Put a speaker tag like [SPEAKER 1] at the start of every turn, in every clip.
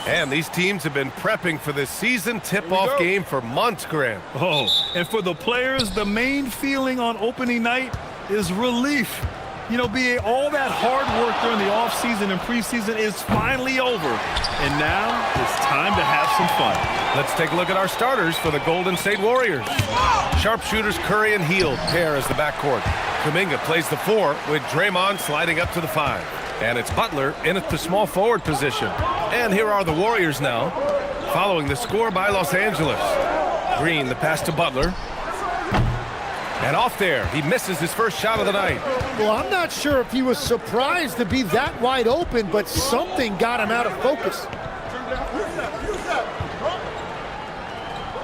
[SPEAKER 1] And these teams have been prepping for this season tip-off game for months, Grant.
[SPEAKER 2] Oh, and for the players, the main feeling on opening night is relief. You know, BA, all that hard work during the offseason and preseason is finally over. And now it's time to have some fun.
[SPEAKER 1] Let's take a look at our starters for the Golden State Warriors. Sharpshooters Curry and Hield pair as the backcourt. Kuminga plays the 4 with Draymond sliding up to the 5. And it's Butler in at the small forward position. And here are the Warriors now, following the score by Los Angeles. Green, the pass to Butler. And off there, he misses his first shot of the night.
[SPEAKER 3] Well, I'm not sure if he was surprised to be that wide open, but something got him out of focus.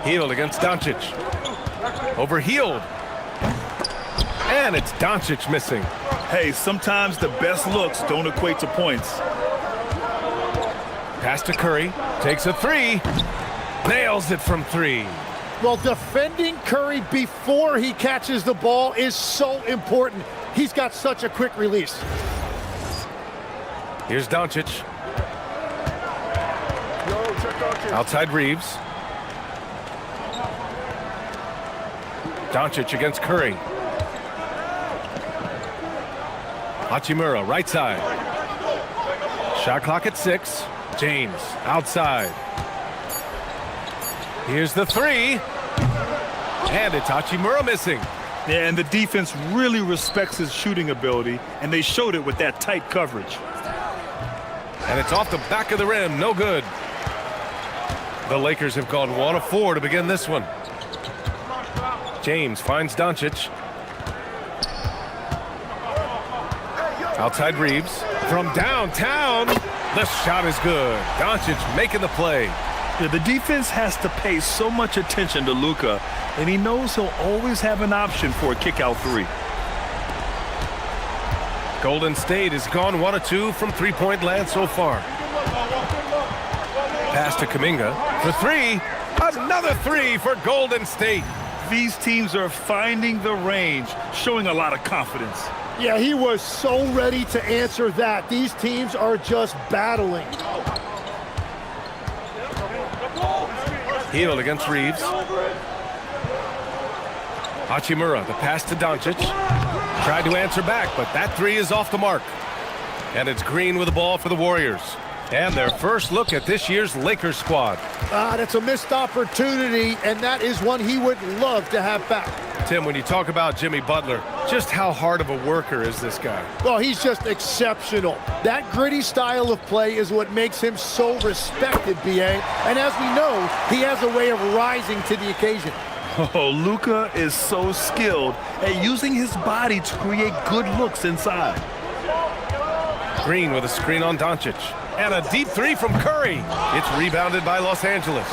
[SPEAKER 1] Hield against Doncic. Over Hield. And it's Doncic missing.
[SPEAKER 2] Hey, sometimes the best looks don't equate to points.
[SPEAKER 1] Pass to Curry. Takes a 3. Nails it from 3.
[SPEAKER 3] Well, defending Curry before he catches the ball is so important. He's got such a quick release.
[SPEAKER 1] Here's Doncic. Outside Reeves. Doncic against Curry. Hachimura, right side. Shot clock at 6. James, outside. Here's the 3. And it's Hachimura missing.
[SPEAKER 2] Yeah, and the defense really respects his shooting ability, and they showed it with that tight coverage.
[SPEAKER 1] And it's off the back of the rim, no good. The Lakers have gone 1 of 4 to begin this one. James finds Doncic. Outside Reeves. From downtown, the shot is good. Doncic making the play.
[SPEAKER 2] Yeah, the defense has to pay so much attention to Luka, and he knows he'll always have an option for a kick-out 3.
[SPEAKER 1] Golden State has gone 1 of 2 from three-point land so far. Pass to Kuminga for 3. Another 3 for Golden State.
[SPEAKER 2] These teams are finding the range, showing a lot of confidence.
[SPEAKER 3] Yeah, he was so ready to answer that. These teams are just battling.
[SPEAKER 1] Hield against Reeves. Hachimura, the pass to Doncic. Tried to answer back, but that 3 is off the mark. And it's Green with the ball for the Warriors. And their first look at this year's Lakers squad.
[SPEAKER 3] That's a missed opportunity, and that is one he would love to have back.
[SPEAKER 1] Tim, when you talk about Jimmy Butler, just how hard of a worker is this guy?
[SPEAKER 3] Well, he's just exceptional. That gritty style of play is what makes him so respected, B.A. And as we know, he has a way of rising to the occasion.
[SPEAKER 2] Oh, Luka is so skilled at using his body to create good looks inside.
[SPEAKER 1] Green with a screen on Doncic. And a deep 3 from Curry. It's rebounded by Los Angeles.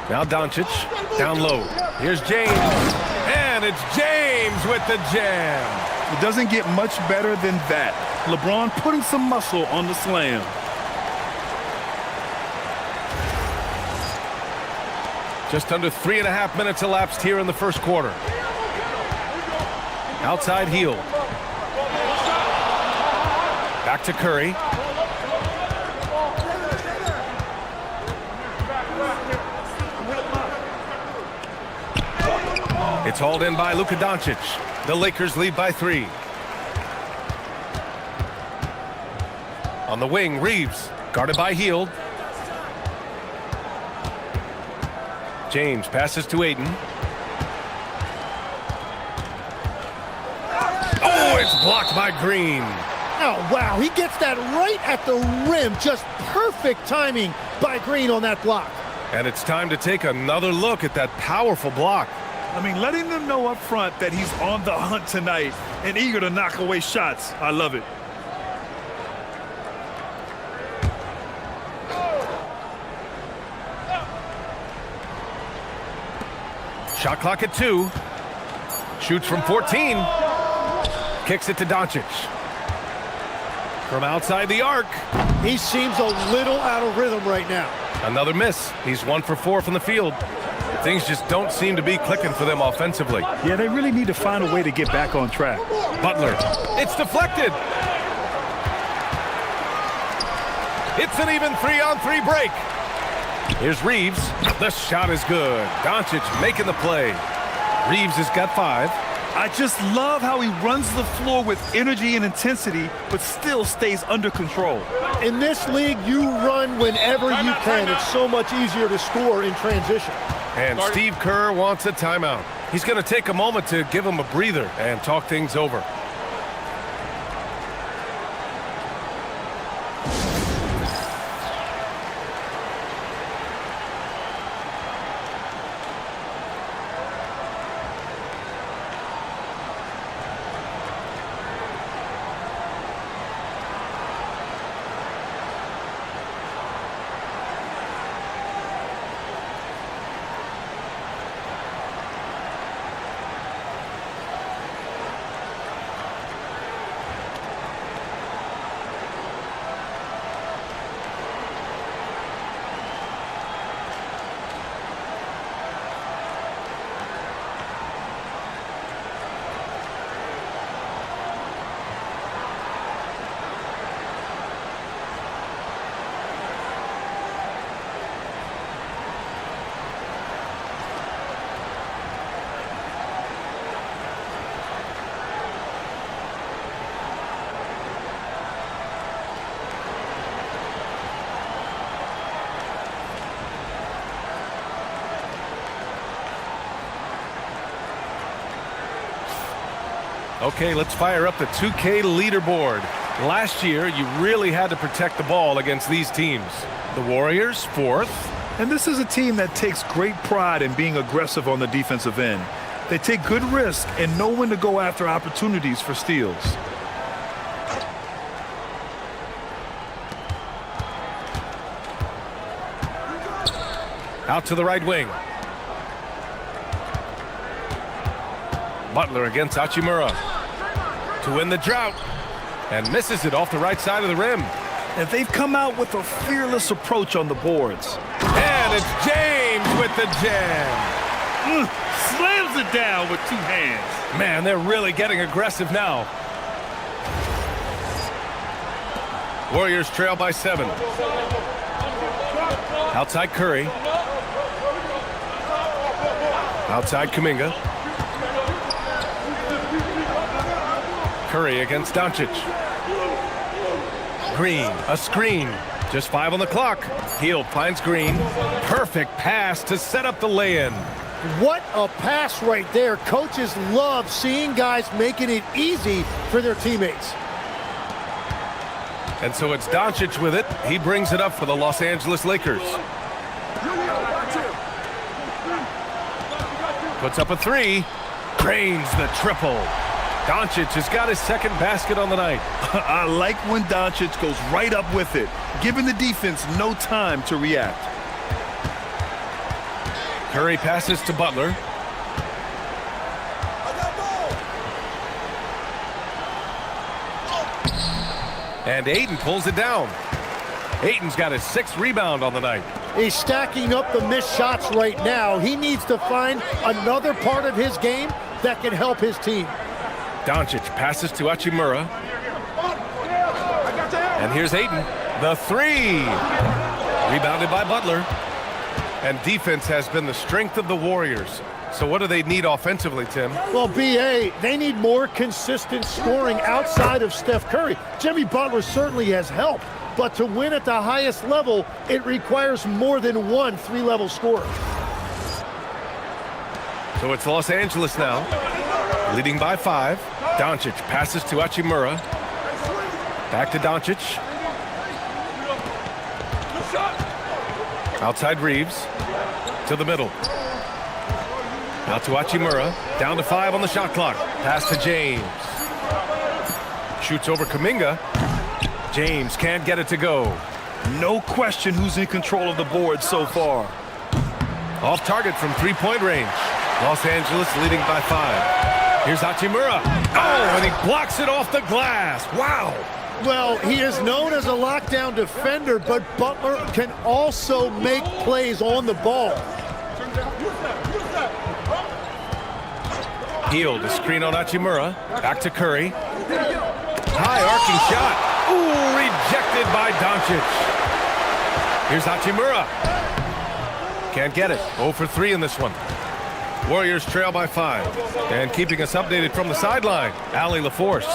[SPEAKER 1] Now Doncic, down low. Here's James. And it's James with the jam.
[SPEAKER 2] It doesn't get much better than that. LeBron putting some muscle on the slam.
[SPEAKER 1] Just under 3.5 minutes elapsed here in the first quarter. Outside Hield. Back to Curry. It's hauled in by Luka Doncic. The Lakers lead by 3. On the wing, Reeves, guarded by Hield. James passes to Ayton. Oh, it's blocked by Green.
[SPEAKER 3] Oh, wow, he gets that right at the rim. Just perfect timing by Green on that block.
[SPEAKER 1] And it's time to take another look at that powerful block.
[SPEAKER 2] I mean, letting them know up front that he's on the hunt tonight and eager to knock away shots. I love it.
[SPEAKER 1] Shot clock at 2. Shoots from 14. Kicks it to Doncic. From outside the arc.
[SPEAKER 3] He seems a little out of rhythm right now.
[SPEAKER 1] Another miss. He's 1 for 4 from the field. Things just don't seem to be clicking for them offensively.
[SPEAKER 2] Yeah, they really need to find a way to get back on track.
[SPEAKER 1] Butler. It's deflected. It's an even 3-on-3 break. Here's Reeves. The shot is good. Doncic making the play. Reeves has got 5.
[SPEAKER 2] I just love how he runs the floor with energy and intensity, but still stays under control.
[SPEAKER 3] In this league, you run whenever you can. It's so much easier to score in transition.
[SPEAKER 1] And Steve Kerr wants a timeout. He's going to take a moment to give him a breather and talk things over. Okay, let's fire up the 2K leaderboard. Last year, you really had to protect the ball against these teams. The Warriors, 4th.
[SPEAKER 2] And this is a team that takes great pride in being aggressive on the defensive end. They take good risks and know when to go after opportunities for steals.
[SPEAKER 1] Out to the right wing. Butler against Hachimura to win the drought, and misses it off the right side of the rim.
[SPEAKER 2] And they've come out with a fearless approach on the boards.
[SPEAKER 1] And it's James with the jam.
[SPEAKER 2] Slams it down with 2 hands.
[SPEAKER 1] Man, they're really getting aggressive now. Warriors trail by 7. Outside Curry. Outside Kuminga. Curry against Doncic. Green, a screen. Just 5 on the clock. Hield finds Green. Perfect pass to set up the lay-in.
[SPEAKER 3] What a pass right there. Coaches love seeing guys making it easy for their teammates.
[SPEAKER 1] And so it's Doncic with it. He brings it up for the Los Angeles Lakers. Puts up a 3. Drains the triple. Doncic has got his 2nd basket on the night.
[SPEAKER 2] I like when Doncic goes right up with it, giving the defense no time to react.
[SPEAKER 1] Curry passes to Butler. And Ayton pulls it down. Ayton's got his 6th rebound on the night.
[SPEAKER 3] He's stacking up the missed shots right now. He needs to find another part of his game that can help his team.
[SPEAKER 1] Doncic passes to Hachimura. And here's Ayton. The 3. Rebounded by Butler. And defense has been the strength of the Warriors. So what do they need offensively, Tim?
[SPEAKER 3] Well, B.A., they need more consistent scoring outside of Steph Curry. Jimmy Butler certainly has helped. But to win at the highest level, it requires more than one 3-level scorer.
[SPEAKER 1] So it's Los Angeles now, leading by 5. Doncic passes to Hachimura. Back to Doncic. Outside Reeves. To the middle. Out to Hachimura. Down to 5 on the shot clock. Pass to James. Shoots over Kuminga. James can't get it to go.
[SPEAKER 2] No question who's in control of the board so far.
[SPEAKER 1] Off target from 3-point range. Los Angeles leading by 5. Here's Hachimura. Oh, and he blocks it off the glass. Wow.
[SPEAKER 3] Well, he is known as a lockdown defender, but Butler can also make plays on the ball.
[SPEAKER 1] Hield, a screen on Hachimura. Back to Curry. High arcing shot. Ooh, rejected by Doncic. Here's Hachimura. Can't get it. 0 for 3 in this one. Warriors trail by 5. And keeping us updated from the sideline, Allie LaForce.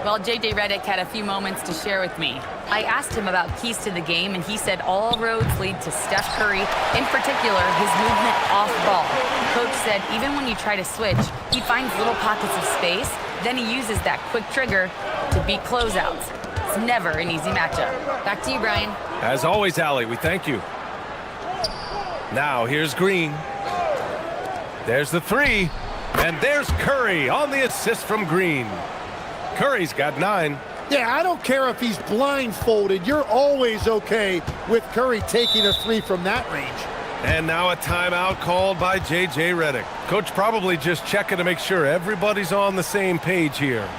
[SPEAKER 4] Well, J.J. Redick had a few moments to share with me. I asked him about keys to the game, and he said all roads lead to Steph Curry, in particular, his movement off ball. Coach said even when you try to switch, he finds little pockets of space, then he uses that quick trigger to beat closeouts. It's never an easy matchup. Back to you, Brian.
[SPEAKER 1] As always, Allie, we thank you. Now, here's Green. There's the 3. And there's Curry on the assist from Green. Curry's got 9.
[SPEAKER 3] Yeah, I don't care if he's blindfolded. You're always okay with Curry taking a 3 from that range.
[SPEAKER 1] And now a timeout called by J.J. Redick. Coach probably just checking to make sure everybody's on the same page here.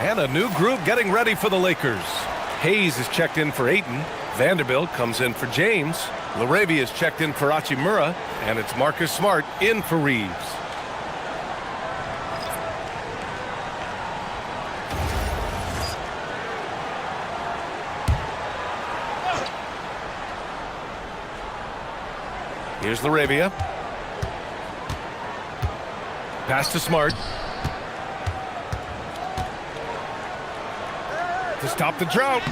[SPEAKER 1] And a new group getting ready for the Lakers. Hayes is checked in for Ayton. Vanderbilt comes in for James. LaRavia is checked in for Hachimura. And it's Marcus Smart in for Reeves. Here's LaRavia. Pass to Smart. To stop the drought.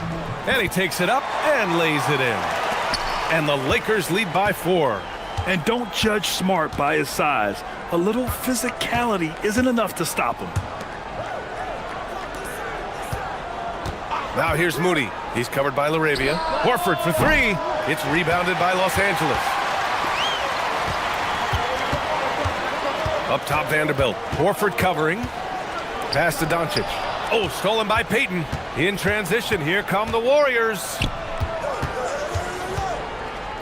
[SPEAKER 1] And he takes it up and lays it in. And the Lakers lead by 4.
[SPEAKER 2] And don't judge Smart by his size. A little physicality isn't enough to stop him.
[SPEAKER 1] Now here's Moody. He's covered by LaRavia. Horford for 3. It's rebounded by Los Angeles. Up top, Vanderbilt. Horford covering. Pass to Doncic. Oh, stolen by Payton. In transition, here come the Warriors.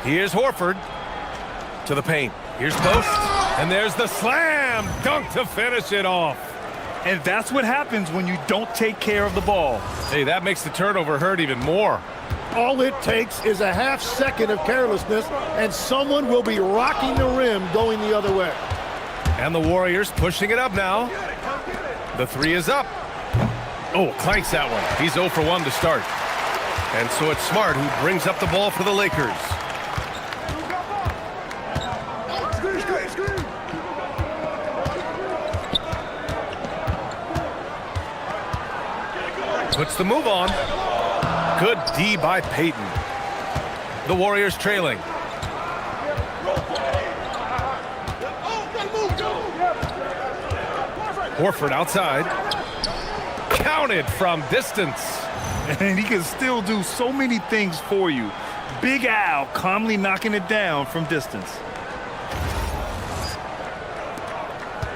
[SPEAKER 1] Here's Horford to the paint. Here's Post. And there's the slam dunk to finish it off.
[SPEAKER 2] And that's what happens when you don't take care of the ball.
[SPEAKER 1] Hey, that makes the turnover hurt even more.
[SPEAKER 3] All it takes is a half second of carelessness, and someone will be rocking the rim going the other way.
[SPEAKER 1] And the Warriors pushing it up now. The 3 is up. Oh, clanks that one. He's 0 for 1 to start. And so it's Smart who brings up the ball for the Lakers. Puts the move on. Good D by Payton. The Warriors trailing. Horford outside. Counted from distance.
[SPEAKER 2] And he can still do so many things for you. Big Al calmly knocking it down from distance.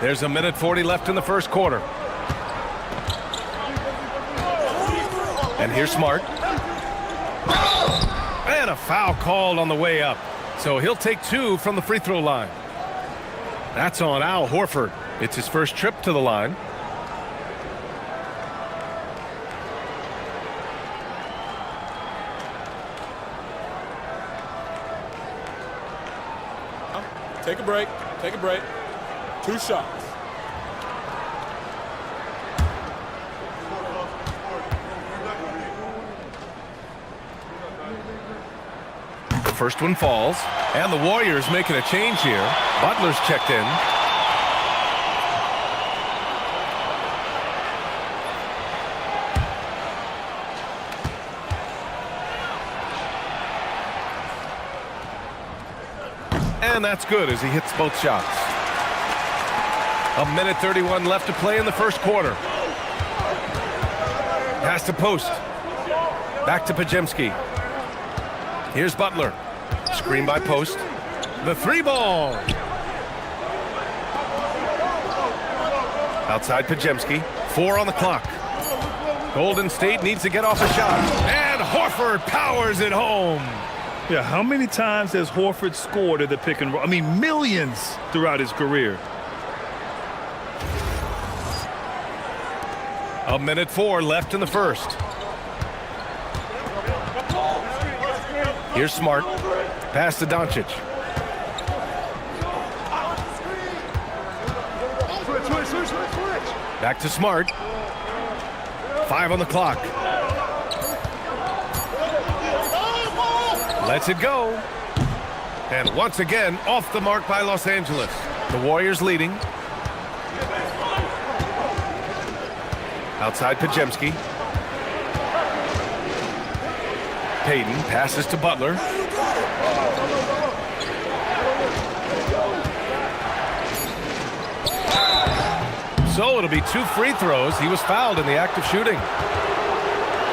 [SPEAKER 1] There's 1:40 left in the first quarter. And here's Smart. And a foul called on the way up. So he'll take 2 from the free throw line. That's on Al Horford. It's his first trip to the line.
[SPEAKER 5] Take a break. Take a break. 2 shots.
[SPEAKER 1] The first one falls. And the Warriors making a change here. Butler's checked in. And that's good as he hits both shots. 1:31 left to play in the first quarter. Pass to Post. Back to Podziemski. Here's Butler. Screen by Post. The three ball. Outside Podziemski. 4 on the clock. Golden State needs to get off a shot. And Horford powers it home.
[SPEAKER 2] Yeah, how many times has Horford scored at the pick and roll? I mean, millions throughout his career.
[SPEAKER 1] 1:04 left in the first. Here's Smart. Pass to Doncic. Back to Smart. 5 on the clock. Lets it go. And once again, off the mark by Los Angeles. The Warriors leading. Outside Podziemski. Payton passes to Butler. So it'll be 2 free throws. He was fouled in the act of shooting.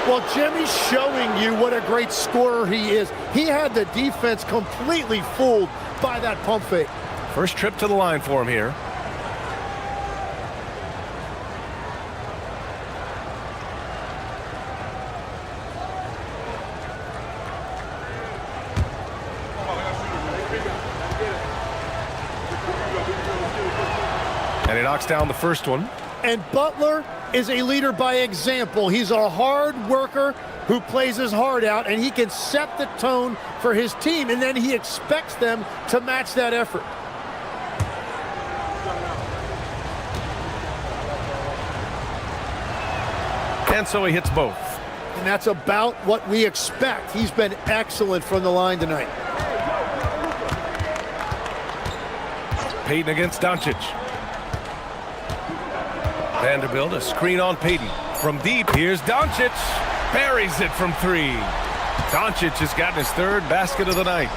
[SPEAKER 3] Well, Jimmy's showing you what a great scorer he is. He had the defense completely fooled by that pump fake.
[SPEAKER 1] First trip to the line for him here. And he knocks down the first one.
[SPEAKER 3] And Butler is a leader by example. He's a hard worker who plays his heart out, and he can set the tone for his team, and then he expects them to match that effort.
[SPEAKER 1] And so he hits both.
[SPEAKER 3] And that's about what we expect. He's been excellent from the line tonight.
[SPEAKER 1] Payton against Doncic. Vanderbilt, a screen on Payton. From deep, here's Doncic. Buries it from 3. Doncic has gotten his 3rd basket of the night.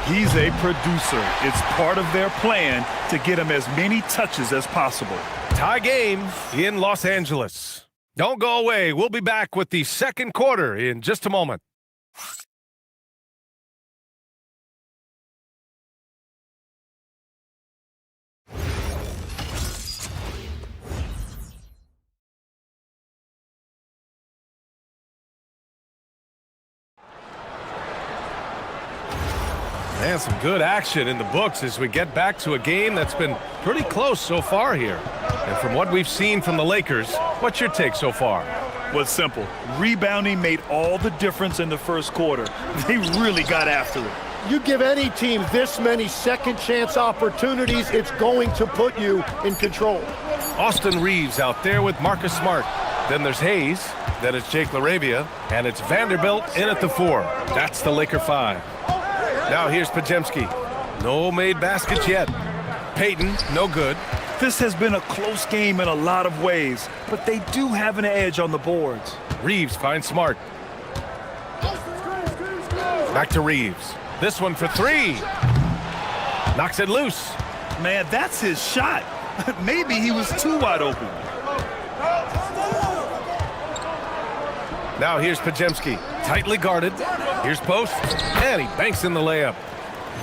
[SPEAKER 2] He's a producer. It's part of their plan to get him as many touches as possible.
[SPEAKER 1] Tie game in Los Angeles. Don't go away. We'll be back with the second quarter in just a moment. And some good action in the books as we get back to a game that's been pretty close so far here. And from what we've seen from the Lakers, what's your take so far?
[SPEAKER 2] Well, it's simple. Rebounding made all the difference in the first quarter. They really got after it.
[SPEAKER 3] You give any team this many second chance opportunities, it's going to put you in control.
[SPEAKER 1] Austin Reeves out there with Marcus Smart. Then there's Hayes. Then it's Jake LaRavia. And it's Vanderbilt in at the 4. That's the Laker 5. Now here's Podziemski. No made baskets yet. Payton, no good.
[SPEAKER 2] This has been a close game in a lot of ways, but they do have an edge on the boards.
[SPEAKER 1] Reeves finds Smart. Back to Reeves. This one for 3. Knocks it loose.
[SPEAKER 2] Man, that's his shot. Maybe he was too wide open.
[SPEAKER 1] Now here's Podziemski. Tightly guarded. Here's Post. And he banks in the layup.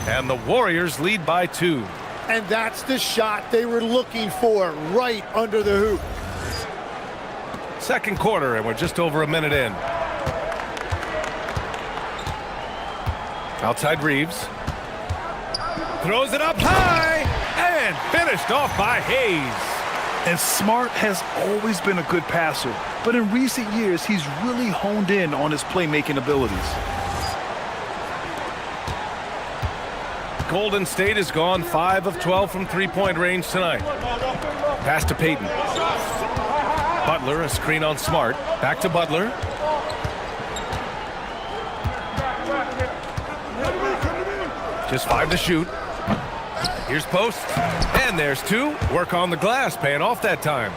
[SPEAKER 1] And the Warriors lead by 2.
[SPEAKER 3] And that's the shot they were looking for, right under the hoop.
[SPEAKER 1] Second quarter, and we're just over a minute in. Outside Reeves. Throws it up high. And finished off by Hayes.
[SPEAKER 2] And Smart has always been a good passer, but in recent years, he's really honed in on his playmaking abilities.
[SPEAKER 1] Golden State has gone 5 of 12 from three-point range tonight. Pass to Payton. Butler, a screen on Smart. Back to Butler. Just 5 to shoot. Here's Post. And there's 2. Work on the glass, paying off that time.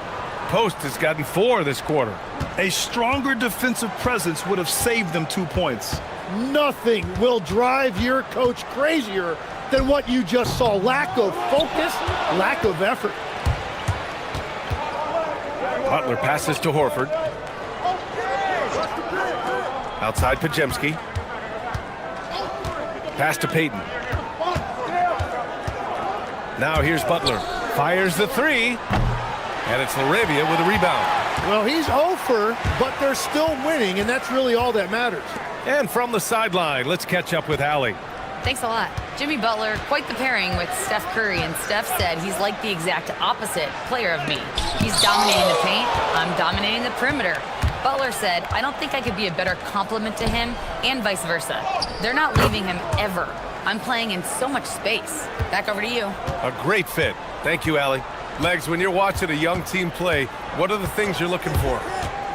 [SPEAKER 1] Post has gotten 4 this quarter.
[SPEAKER 2] A stronger defensive presence would have saved them 2 points.
[SPEAKER 3] Nothing will drive your coach crazier than what you just saw. Lack of focus, lack of effort.
[SPEAKER 1] Butler passes to Horford. Outside Podziemski. Pass to Payton. Now here's Butler. Fires the three. And it's Laravia with a rebound.
[SPEAKER 3] Well, he's over, but they're still winning, and that's really all that matters.
[SPEAKER 1] And from the sideline, let's catch up with Allie.
[SPEAKER 4] Thanks a lot. Jimmy Butler, quite the pairing with Steph Curry, and Steph said he's like the exact opposite player of me. He's dominating the paint, I'm dominating the perimeter. Butler said, I don't think I could be a better complement to him, and vice versa. They're not leaving him ever. I'm playing in so much space. Back over to you.
[SPEAKER 1] A great fit. Thank you, Allie. Legs, when you're watching a young team play, what are the things you're looking for?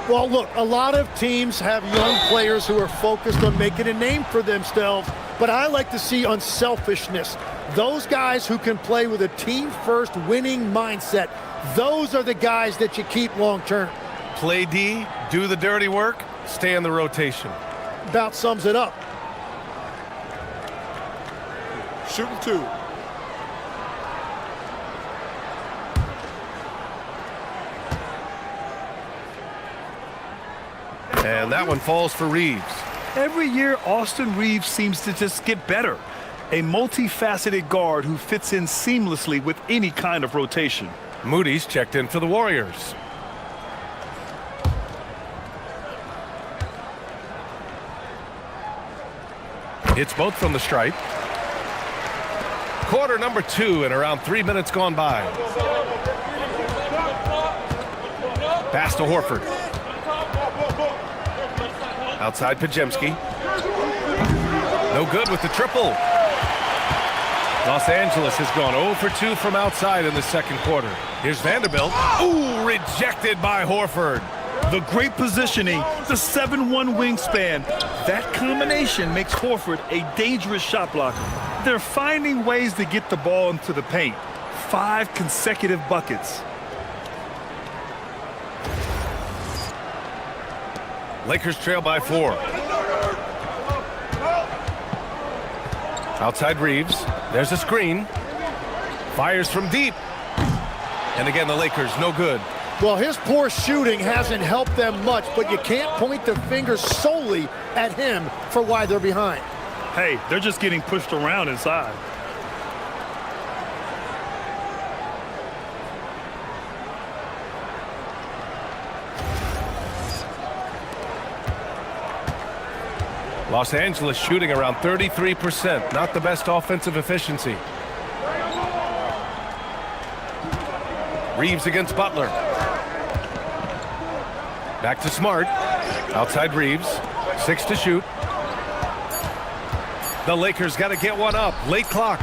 [SPEAKER 3] Well, look, a lot of teams have young players who are focused on making a name for themselves, but I like to see unselfishness. Those guys who can play with a team-first winning mindset, those are the guys that you keep long-term.
[SPEAKER 1] Play D, do the dirty work, stay in the rotation.
[SPEAKER 3] About sums it up.
[SPEAKER 5] Shooting two.
[SPEAKER 1] And that one falls for Reeves.
[SPEAKER 2] Every year, Austin Reeves seems to just get better. A multifaceted guard who fits in seamlessly with any kind of rotation.
[SPEAKER 1] Moody's checked in for the Warriors. Hits both from the stripe. Quarter number 2 and around 3 minutes gone by. Pass to Horford. Outside Podziemski. No good with the triple. Los Angeles has gone 0 for 2 from outside in the second quarter. Here's Vanderbilt. Ooh, rejected by Horford.
[SPEAKER 2] The great positioning, the 7'1" wingspan. That combination makes Horford a dangerous shot blocker. They're finding ways to get the ball into the paint. 5 consecutive buckets.
[SPEAKER 1] Lakers trail by 4. Outside Reeves. There's a screen. Fires from deep. And again, the Lakers no good.
[SPEAKER 3] Well, his poor shooting hasn't helped them much, but you can't point the finger solely at him for why they're behind.
[SPEAKER 2] Hey, they're just getting pushed around inside.
[SPEAKER 1] Los Angeles shooting around 33%. Not the best offensive efficiency. Reeves against Butler. Back to Smart. Outside Reeves. 6 to shoot. The Lakers got to get one up. Late clock.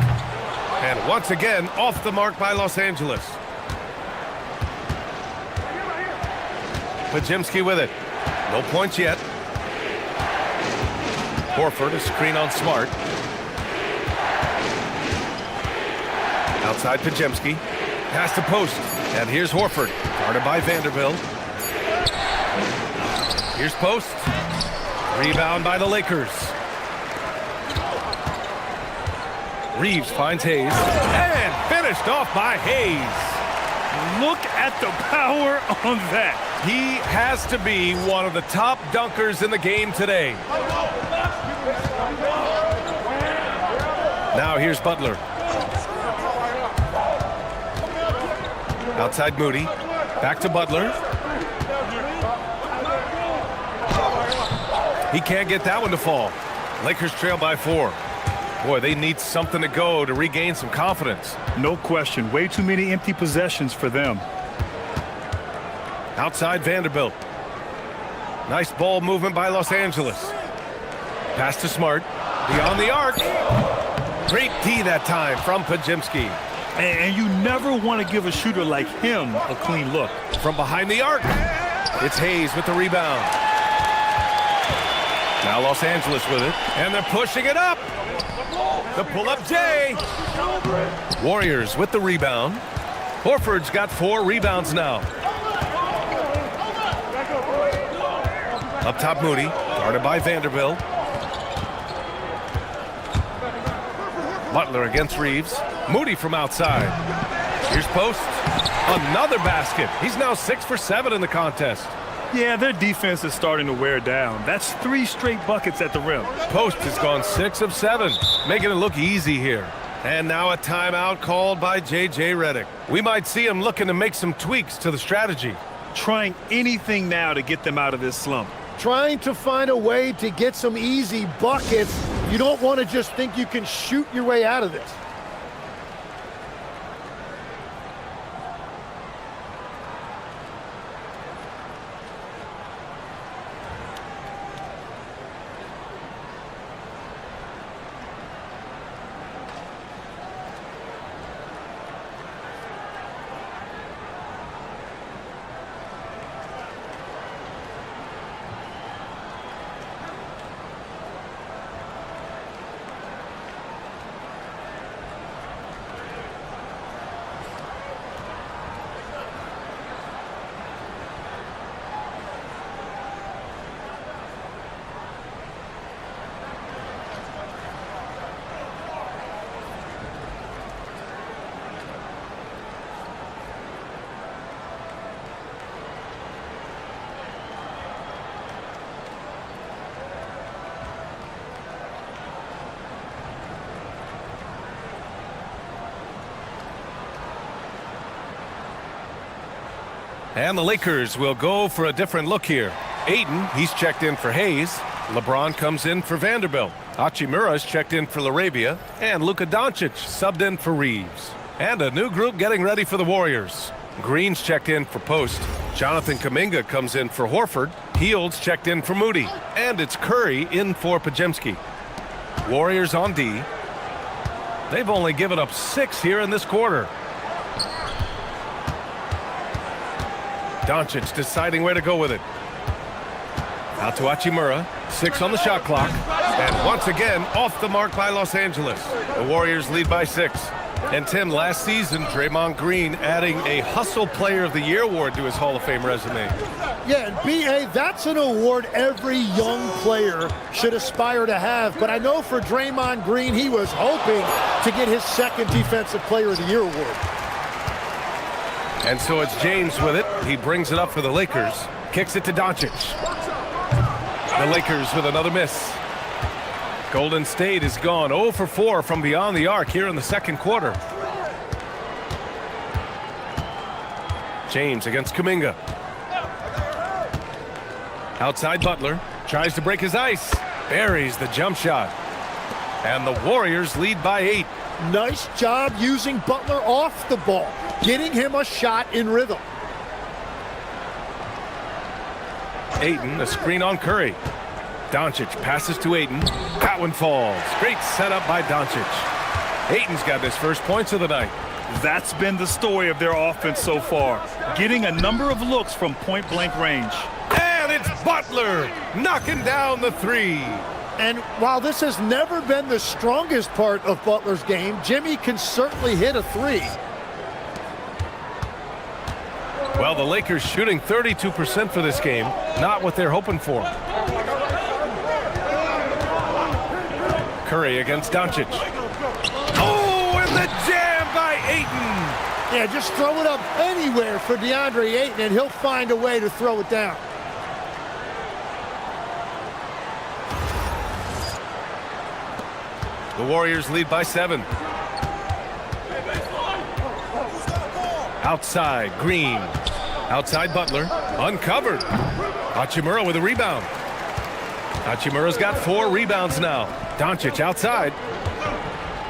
[SPEAKER 1] And once again, off the mark by Los Angeles. Podziemski with it. No points yet. Horford, a screen on Smart. Outside Podziemski. Pass to post. And here's Horford. Guarded by Vanderbilt. Here's post. Rebound by the Lakers. Reeves finds Hayes. And finished off by Hayes.
[SPEAKER 2] Look at the power on that.
[SPEAKER 1] He has to be one of the top dunkers in the game today. Now here's Butler. Outside Moody. Back to Butler. He can't get that one to fall. Lakers trail by 4. Boy, they need something to go to regain some confidence.
[SPEAKER 2] No question. Way too many empty possessions for them.
[SPEAKER 1] Outside Vanderbilt. Nice ball movement by Los Angeles. Pass to Smart. Beyond the arc. Great D that time from Podziemski.
[SPEAKER 2] And you never want to give a shooter like him a clean look.
[SPEAKER 1] From behind the arc. It's Hayes with the rebound. Now Los Angeles with it. And they're pushing it up. The pull-up J. Warriors with the rebound. Horford's got 4 rebounds now. Up top Moody. Guarded by Vanderbilt. Butler against Reeves. Moody from outside. Here's Post. Another basket. He's now 6 for 7 in the contest.
[SPEAKER 2] Yeah, their defense is starting to wear down. That's 3 straight buckets at the rim.
[SPEAKER 1] Post has gone 6 of 7, making it look easy here. And now a timeout called by J.J. Redick. We might see him looking to make some tweaks to the strategy.
[SPEAKER 2] Trying anything now to get them out of this slump.
[SPEAKER 3] Trying to find a way to get some easy buckets. You don't want to just think you can shoot your way out of this.
[SPEAKER 1] And the Lakers will go for a different look here. Ayton, he's checked in for Hayes. LeBron comes in for Vanderbilt. Hachimura's checked in for LaRabia. And Luka Doncic subbed in for Reeves. And a new group getting ready for the Warriors. Green's checked in for Post. Jonathan Kuminga comes in for Horford. Hields checked in for Moody. And it's Curry in for Podziemski. Warriors on D. They've only given up 6 here in this quarter. Doncic deciding where to go with it. Out to Hachimura. 6 on the shot clock. And once again, off the mark by Los Angeles. The Warriors lead by 6. And Tim, last season, Draymond Green adding a Hustle Player of the Year award to his Hall of Fame resume.
[SPEAKER 3] Yeah, and B.A., that's an award every young player should aspire to have. But I know for Draymond Green, he was hoping to get his 2nd Defensive Player of the Year award.
[SPEAKER 1] And so it's James with it. He brings it up for the Lakers. Kicks it to Doncic. The Lakers with another miss. Golden State is gone 0 for 4 from beyond the arc here in the second quarter. James against Kuminga. Outside Butler. Tries to break his ice. Buries the jump shot. And the Warriors lead by 8.
[SPEAKER 3] Nice job using Butler off the ball, getting him a shot in rhythm.
[SPEAKER 1] Ayton, a screen on Curry. Doncic passes to Ayton. That one falls. Great setup by Doncic. Ayton's got his first points of the night.
[SPEAKER 2] That's been the story of their offense so far, getting a number of looks from point-blank range.
[SPEAKER 1] And it's Butler knocking down the 3.
[SPEAKER 3] And while this has never been the strongest part of Butler's game, Jimmy can certainly hit a 3.
[SPEAKER 1] Well, the Lakers shooting 32% for this game. Not what they're hoping for. Curry against Doncic. Oh, and the jam by Ayton.
[SPEAKER 3] Yeah, just throw it up anywhere for DeAndre Ayton, and he'll find a way to throw it down.
[SPEAKER 1] The Warriors lead by 7. Outside, Green. Outside, Butler. Uncovered. Hachimura with a rebound. Hachimura's got 4 rebounds now. Doncic outside.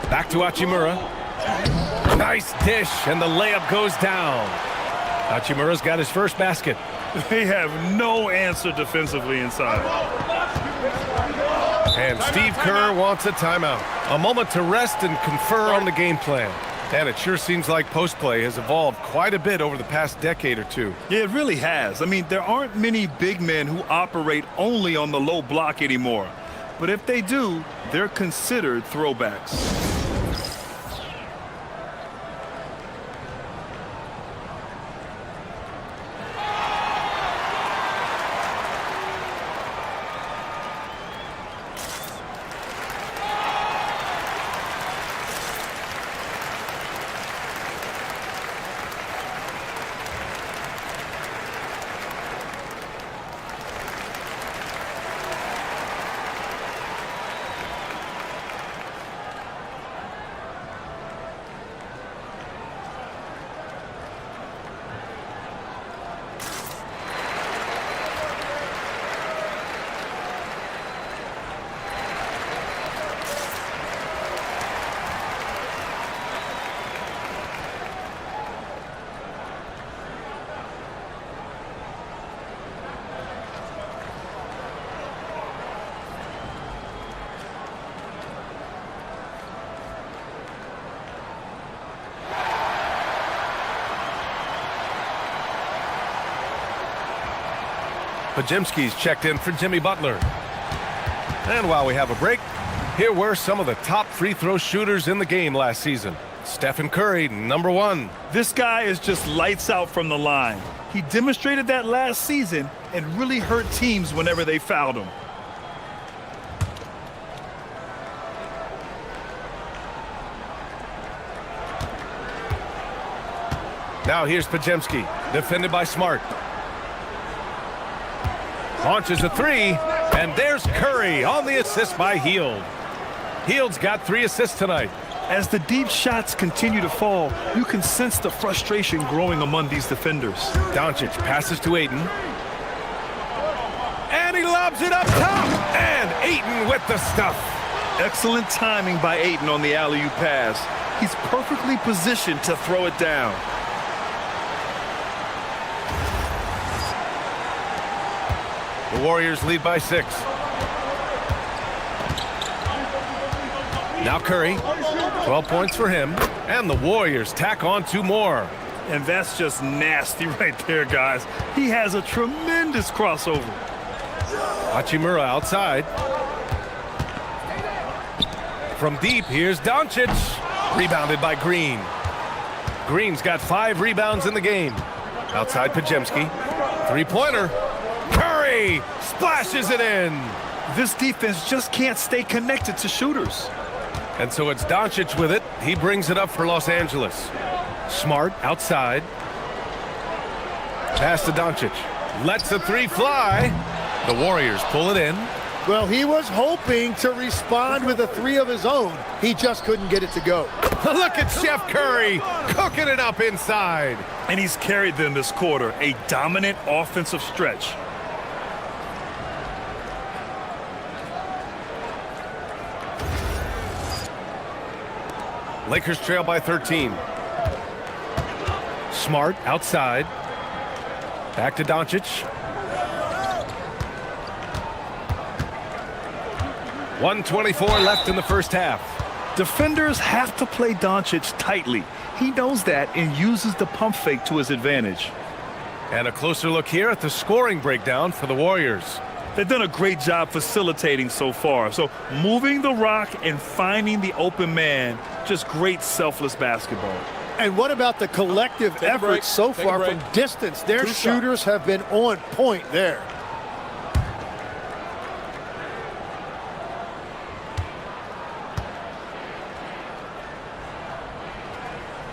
[SPEAKER 1] Back to Hachimura. Nice dish, and the layup goes down. Hachimura's got his first basket.
[SPEAKER 2] They have no answer defensively inside.
[SPEAKER 1] And Steve Kerr wants a timeout. A moment to rest and confer on the game plan. And it sure seems like post play has evolved quite a bit over the past decade or two.
[SPEAKER 2] Yeah, it really has. I mean, there aren't many big men who operate only on the low block anymore. But if they do, they're considered throwbacks.
[SPEAKER 1] Podziemski's checked in for Jimmy Butler. And while we have a break, here were some of the top free throw shooters in the game last season. Stephen Curry, number 1.
[SPEAKER 2] This guy is just lights out from the line. He demonstrated that last season and really hurt teams whenever they fouled him.
[SPEAKER 1] Now here's Podziemski, defended by Smart. Launches a 3, and there's Curry on the assist by Hield. Hield's got 3 assists tonight.
[SPEAKER 2] As the deep shots continue to fall, you can sense the frustration growing among these defenders.
[SPEAKER 1] Doncic passes to Ayton. And he lobs it up top. And Ayton with the stuff.
[SPEAKER 2] Excellent timing by Ayton on the alley-oop pass. He's perfectly positioned to throw it down.
[SPEAKER 1] The Warriors lead by 6. Now Curry, 12 points for him, and the Warriors tack on 2 more.
[SPEAKER 2] And that's just nasty right there, guys. He has a tremendous crossover.
[SPEAKER 1] Hachimura outside. From deep, here's Doncic. Rebounded by Green. Green's got 5 rebounds in the game. Outside Podziemski. 3-pointer. Curry splashes it in.
[SPEAKER 2] This defense just can't stay connected to shooters.
[SPEAKER 1] And so it's Doncic with it. He brings it up for Los Angeles. Smart outside. Pass to Doncic. Lets the 3 fly. The Warriors pull it in.
[SPEAKER 3] Well, he was hoping to respond with a 3 of his own. He just couldn't get it to go.
[SPEAKER 1] Look at Chef Curry cooking it up inside.
[SPEAKER 2] And he's carried them this quarter, a dominant offensive stretch.
[SPEAKER 1] Lakers trail by 13. Smart outside. Back to Doncic. 1:24 left in the first half.
[SPEAKER 2] Defenders have to play Doncic tightly. He knows that and uses the pump fake to his advantage.
[SPEAKER 1] And a closer look here at the scoring breakdown for the Warriors.
[SPEAKER 2] They've done a great job facilitating so far. So moving the rock and finding the open man, just great selfless basketball.
[SPEAKER 3] And what about the collective effort so far from distance? Their shooters have been on point there.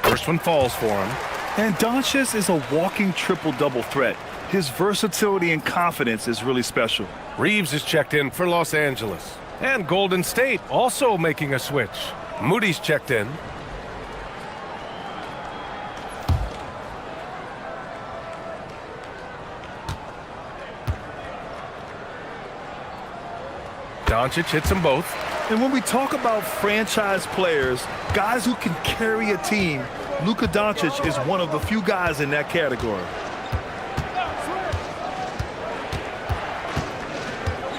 [SPEAKER 1] First one falls for him.
[SPEAKER 2] And Doncic is a walking triple-double threat. His versatility and confidence is really special.
[SPEAKER 1] Reeves is checked in for Los Angeles. And Golden State also making a switch. Moody's checked in. Doncic hits them both.
[SPEAKER 2] And when we talk about franchise players, guys who can carry a team, Luka Doncic is one of the few guys in that category.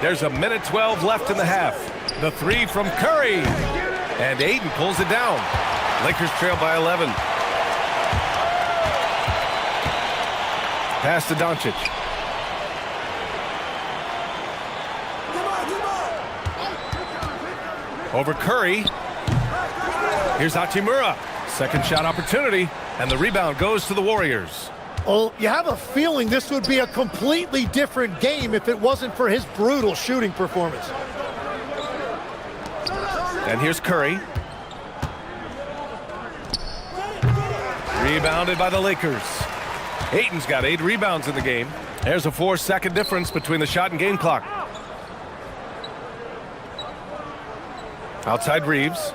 [SPEAKER 1] There's 1:12 left in the half. The 3 from Curry. And Ayton pulls it down. Lakers trail by 11. Pass to Doncic. Over Curry. Here's Hachimura. Second shot opportunity. And the rebound goes to the Warriors.
[SPEAKER 3] Well, you have a feeling this would be a completely different game if it wasn't for his brutal shooting performance.
[SPEAKER 1] And here's Curry. Rebounded by the Lakers. Ayton's got 8 rebounds in the game. There's a 4-second difference between the shot and game clock. Outside Reeves.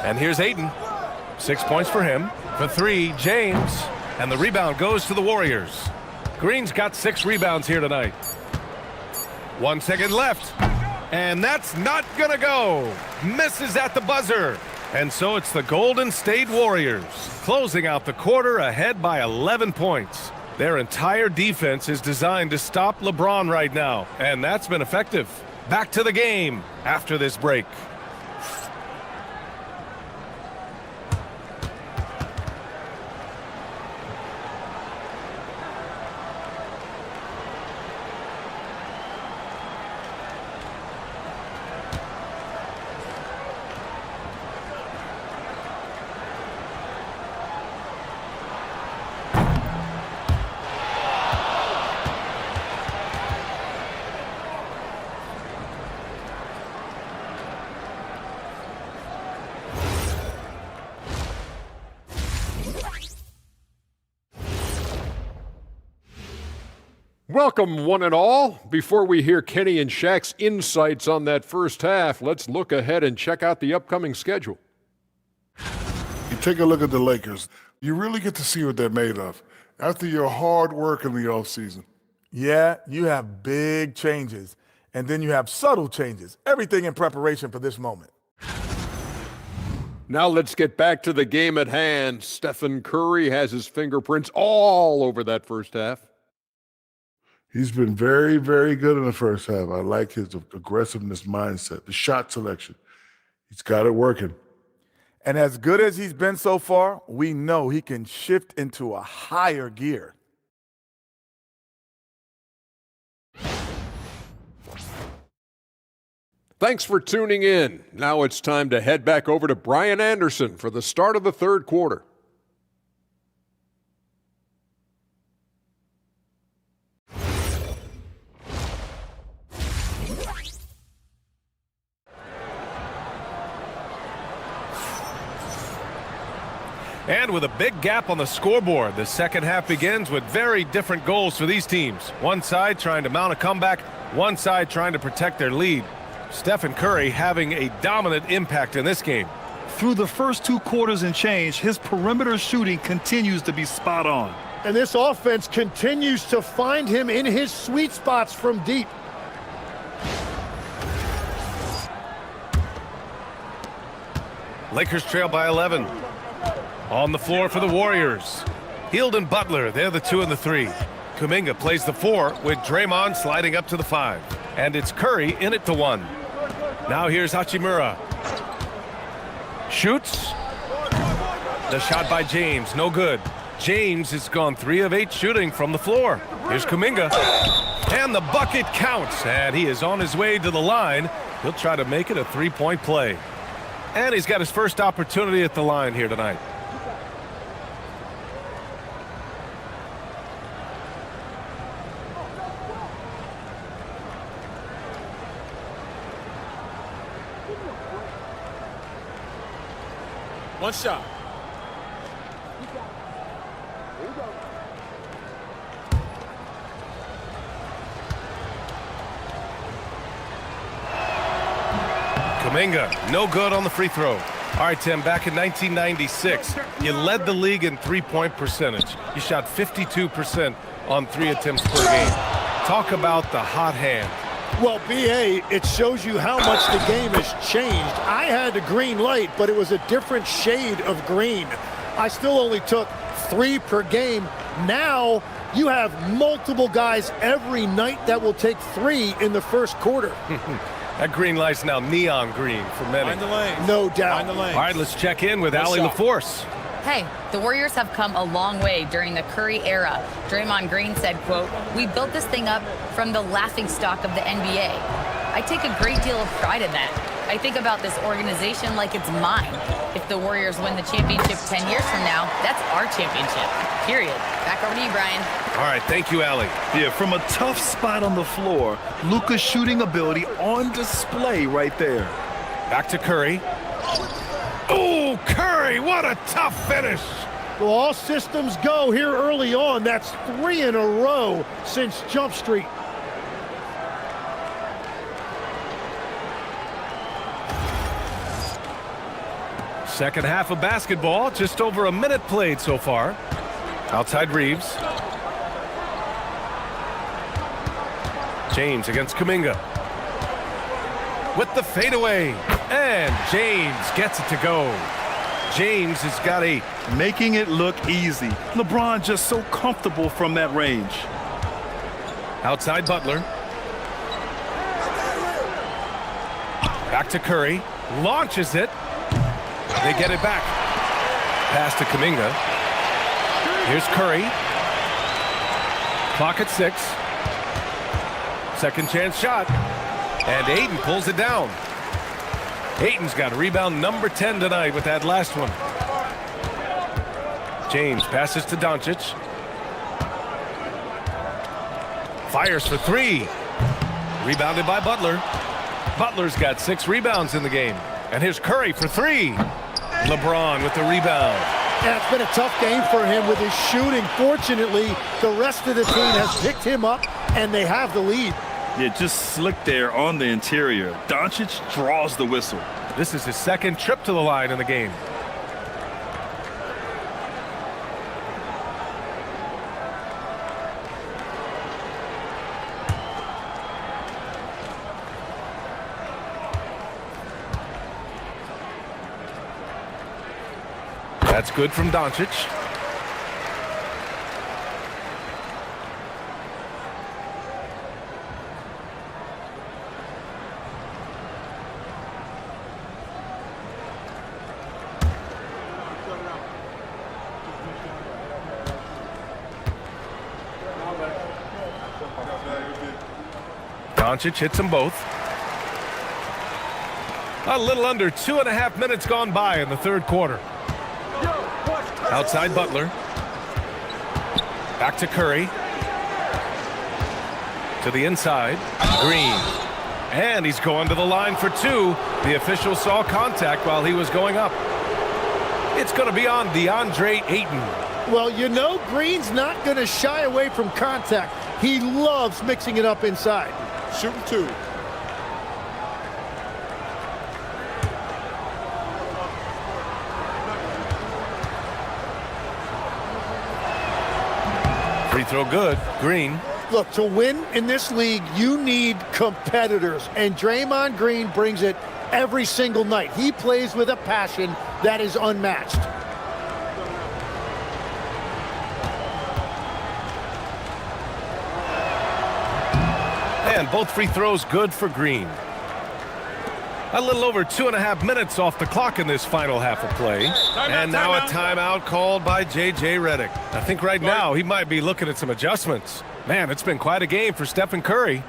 [SPEAKER 1] And here's Ayton. 6 points for him. For 3, James. And the rebound goes to the Warriors. Green's got 6 rebounds here tonight. 1 second left. And that's not gonna go. Misses at the buzzer. And so it's the Golden State Warriors closing out the quarter ahead by 11 points. Their entire defense is designed to stop LeBron right now, and that's been effective. Back to the game after this break.
[SPEAKER 6] Welcome, one and all. Before we hear Kenny and Shaq's insights on that first half, let's look ahead and check out the upcoming schedule.
[SPEAKER 7] You take a look at the Lakers, you really get to see what they're made of after your hard work in the offseason.
[SPEAKER 8] Yeah, you have big changes, and then you have subtle changes. Everything in preparation for this moment.
[SPEAKER 6] Now let's get back to the game at hand. Stephen Curry has his fingerprints all over that first half.
[SPEAKER 7] He's been very, very good in the first half. I like his aggressiveness mindset, the shot selection. He's got it working.
[SPEAKER 8] And as good as he's been so far, we know he can shift into a higher gear.
[SPEAKER 6] Thanks for tuning in. Now it's time to head back over to Brian Anderson for the start of the third quarter.
[SPEAKER 1] And with a big gap on the scoreboard, the second half begins with very different goals for these teams. One side trying to mount a comeback, one side trying to protect their lead. Stephen Curry having a dominant impact in this game.
[SPEAKER 2] Through the first 2 quarters and change, his perimeter shooting continues to be spot on.
[SPEAKER 3] And this offense continues to find him in his sweet spots from deep.
[SPEAKER 1] Lakers trail by 11. On the floor for the Warriors. Hield and Butler, they're the 2 and the 3. Kuminga plays the 4 with Draymond sliding up to the 5. And it's Curry in at the 1. Now here's Hachimura. Shoots. The shot by James, no good. James has gone 3 of 8 shooting from the floor. Here's Kuminga. And the bucket counts. And he is on his way to the line. He'll try to make it a 3-point play. And he's got his first opportunity at the line here tonight.
[SPEAKER 5] One shot.
[SPEAKER 1] Kuminga, no good on the free throw. All right, Tim, back in 1996, you led the league in three-point percentage. You shot 52% on 3 attempts per game. Talk about the hot hand.
[SPEAKER 3] Well, B.A., it shows you how much the game has changed. I had a green light, but it was a different shade of green. I still only took 3 per game. Now you have multiple guys every night that will take 3 in the first quarter.
[SPEAKER 1] That green light's now neon green for many.
[SPEAKER 5] Find the lane.
[SPEAKER 3] No doubt.
[SPEAKER 5] Find the lane.
[SPEAKER 1] All right, let's check in with
[SPEAKER 5] Good
[SPEAKER 1] Allie
[SPEAKER 5] shot.
[SPEAKER 1] LaForce.
[SPEAKER 4] Hey, the Warriors have come a long way during the Curry era. Draymond Green said, quote, "We built this thing up from the laughingstock of the NBA. I take a great deal of pride in that. I think about this organization like it's mine. If the Warriors win the championship 10 years from now, that's our championship, period." Back over to you, Brian.
[SPEAKER 1] All right, thank you, Allie.
[SPEAKER 2] Yeah, from a tough spot on the floor, Luka's shooting ability on display right there.
[SPEAKER 1] Back to Curry. Oh, Curry, what a tough finish.
[SPEAKER 3] Well, all systems go here early on. That's 3 in a row since Jump Street.
[SPEAKER 1] Second half of basketball, just over a minute played so far. Outside Reeves. James against Kuminga. With the fadeaway. And James gets it to go. James has got a...
[SPEAKER 2] Making it look easy. LeBron just so comfortable from that range.
[SPEAKER 1] Outside Butler. Back to Curry. Launches it. They get it back. Pass to Kuminga. Here's Curry. Clock at 6. Second chance shot. And Ayton pulls it down. Ayton's got rebound number 10 tonight with that last one. James passes to Doncic. Fires for 3. Rebounded by Butler. Butler's got 6 rebounds in the game. And here's Curry for 3. LeBron with the rebound.
[SPEAKER 3] Yeah, it's been a tough game for him with his shooting. Fortunately, the rest of the team has picked him up and they have the lead.
[SPEAKER 2] Yeah, just slick there on the interior. Doncic draws the whistle.
[SPEAKER 1] This is his second trip to the line in the game. That's good from Doncic. Doncic hits them both. A little under 2.5 minutes gone by in the third quarter. Outside Butler. Back to Curry. To the inside. Green. And he's going to the line for two. The official saw contact while he was going up. It's going to be on DeAndre Ayton.
[SPEAKER 3] Well, you know Green's not going to shy away from contact. He loves mixing it up inside.
[SPEAKER 5] Shooting two.
[SPEAKER 1] Free throw good. Green.
[SPEAKER 3] Look, to win in this league, you need competitors, and Draymond Green brings it every single night. He plays with a passion that is unmatched.
[SPEAKER 1] And both free throws good for Green. A little over 2.5 minutes off the clock in this final half of play. And now a timeout called by J.J. Redick. I think right now he might be looking at some adjustments. Man, it's been quite a game for Stephen Curry.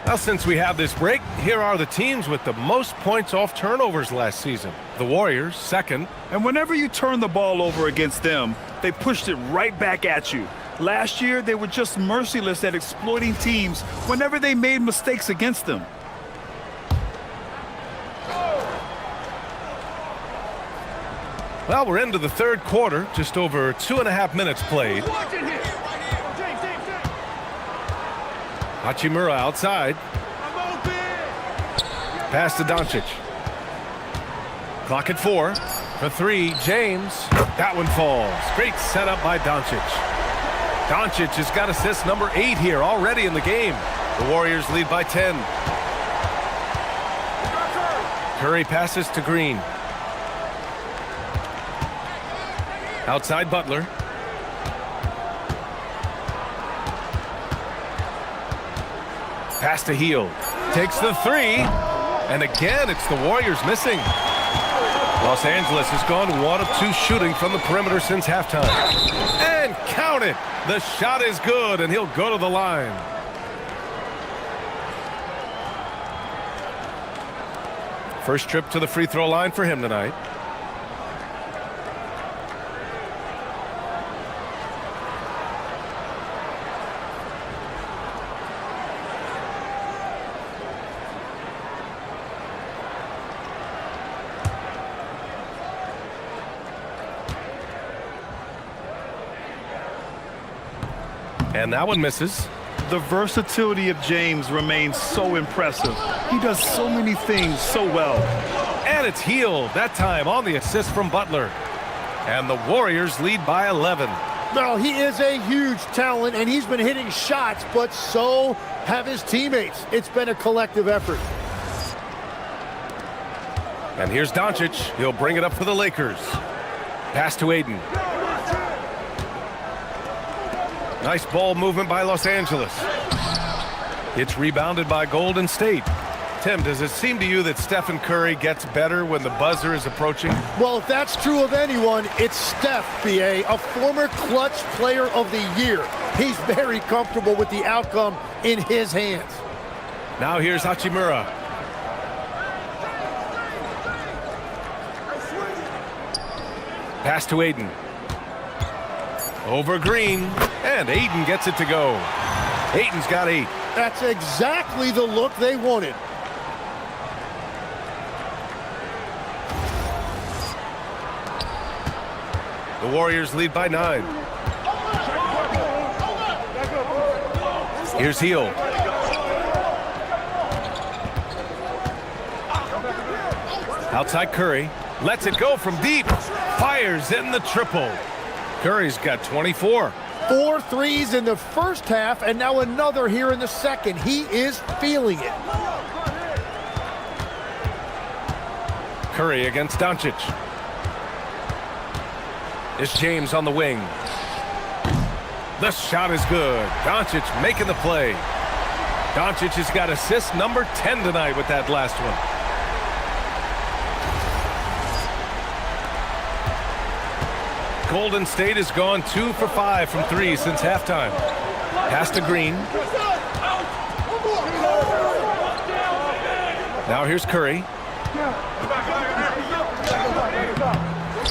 [SPEAKER 1] Now, since we have this break, here are the teams with the most points off turnovers last season. The Warriors, second.
[SPEAKER 2] And whenever you turn the ball over against them, they pushed it right back at you. Last year, they were just merciless at exploiting teams whenever they made mistakes against them.
[SPEAKER 1] Well, we're into the third quarter, just over 2.5 minutes played. Hachimura outside. Pass to Doncic. Clock at 4. For 3, James. That one falls. Great setup by Doncic. Doncic has got assist number 8 here already in the game. The Warriors lead by 10. Curry passes to Green. Outside Butler. Pass to Hield. Takes the 3. And again, it's the Warriors missing. Los Angeles has gone 1 of 2 shooting from the perimeter since halftime. And count it. The shot is good, and he'll go to the line. First trip to the free throw line for him tonight. And that one misses.
[SPEAKER 2] The versatility of James remains so impressive. He does so many things so well.
[SPEAKER 1] And it's Hield, that time on the assist from Butler. And the Warriors lead by 11.
[SPEAKER 3] Well, he is a huge talent, and he's been hitting shots, but so have his teammates. It's been a collective effort.
[SPEAKER 1] And here's Doncic. He'll bring it up for the Lakers. Pass to Ayton. Nice ball movement by Los Angeles. It's rebounded by Golden State. Tim, does it seem to you that Stephen Curry gets better when the buzzer is approaching?
[SPEAKER 3] Well, if that's true of anyone, it's Steph, B.A., a former clutch player of the year. He's very comfortable with the outcome in his hands.
[SPEAKER 1] Now here's Hachimura. Pass to Ayton. Over Green, and Ayton gets it to go. Ayton's got 8.
[SPEAKER 3] That's exactly the look they wanted.
[SPEAKER 1] The Warriors lead by 9. Here's Hield. Outside Curry. Lets it go from deep. Fires in the triple. Curry's got 24.
[SPEAKER 3] 4 threes in the first half, and now another here in the second. He is feeling it.
[SPEAKER 1] Curry against Doncic. It's James on the wing. The shot is good. Doncic making the play. Doncic has got assist number 10 tonight with that last one. Golden State has gone 2 for 5 from 3 since halftime. Pass to Green. Now here's Curry.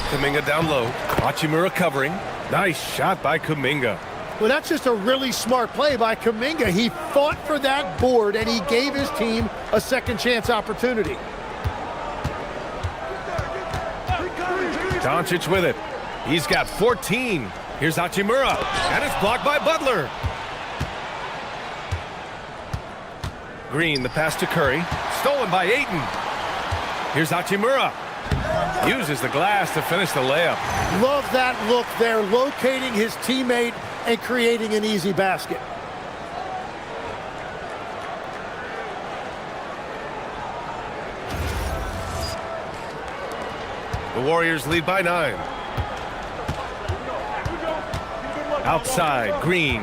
[SPEAKER 1] Kuminga down low. Hachimura covering. Nice shot by Kuminga.
[SPEAKER 3] Well, that's just a really smart play by Kuminga. He fought for that board, and he gave his team a second chance opportunity.
[SPEAKER 1] Doncic with it. He's got 14. Here's Hachimura, and it's blocked by Butler. Green, the pass to Curry. Stolen by Ayton. Here's Hachimura. Uses the glass to finish the layup.
[SPEAKER 3] Love that look there, locating his teammate and creating an easy basket.
[SPEAKER 1] The Warriors lead by 9. Outside, Green.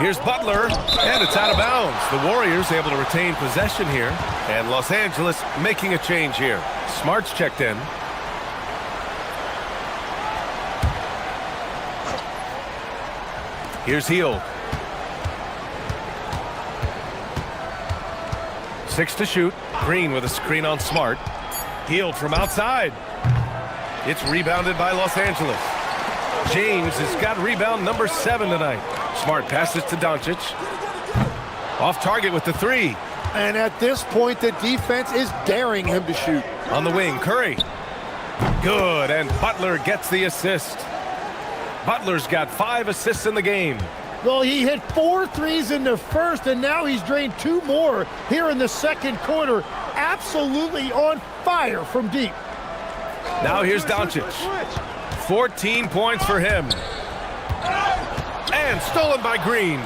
[SPEAKER 1] Here's Butler, and it's out of bounds. The Warriors able to retain possession here, and Los Angeles making a change here. Smart's checked in. Here's Hield. 6 to shoot. Green with a screen on Smart. Hield from outside. It's rebounded by Los Angeles. James has got rebound number 7 tonight. Smart passes to Doncic. Off target with the 3.
[SPEAKER 3] And at this point, the defense is daring him to shoot.
[SPEAKER 1] On the wing, Curry. Good, and Butler gets the assist. Butler's got 5 assists in the game.
[SPEAKER 3] Well, he hit 4 threes in the first, and now he's drained 2 more here in the second quarter. Absolutely on fire from deep.
[SPEAKER 1] Now here's Doncic. 14 points for him. And stolen by Green.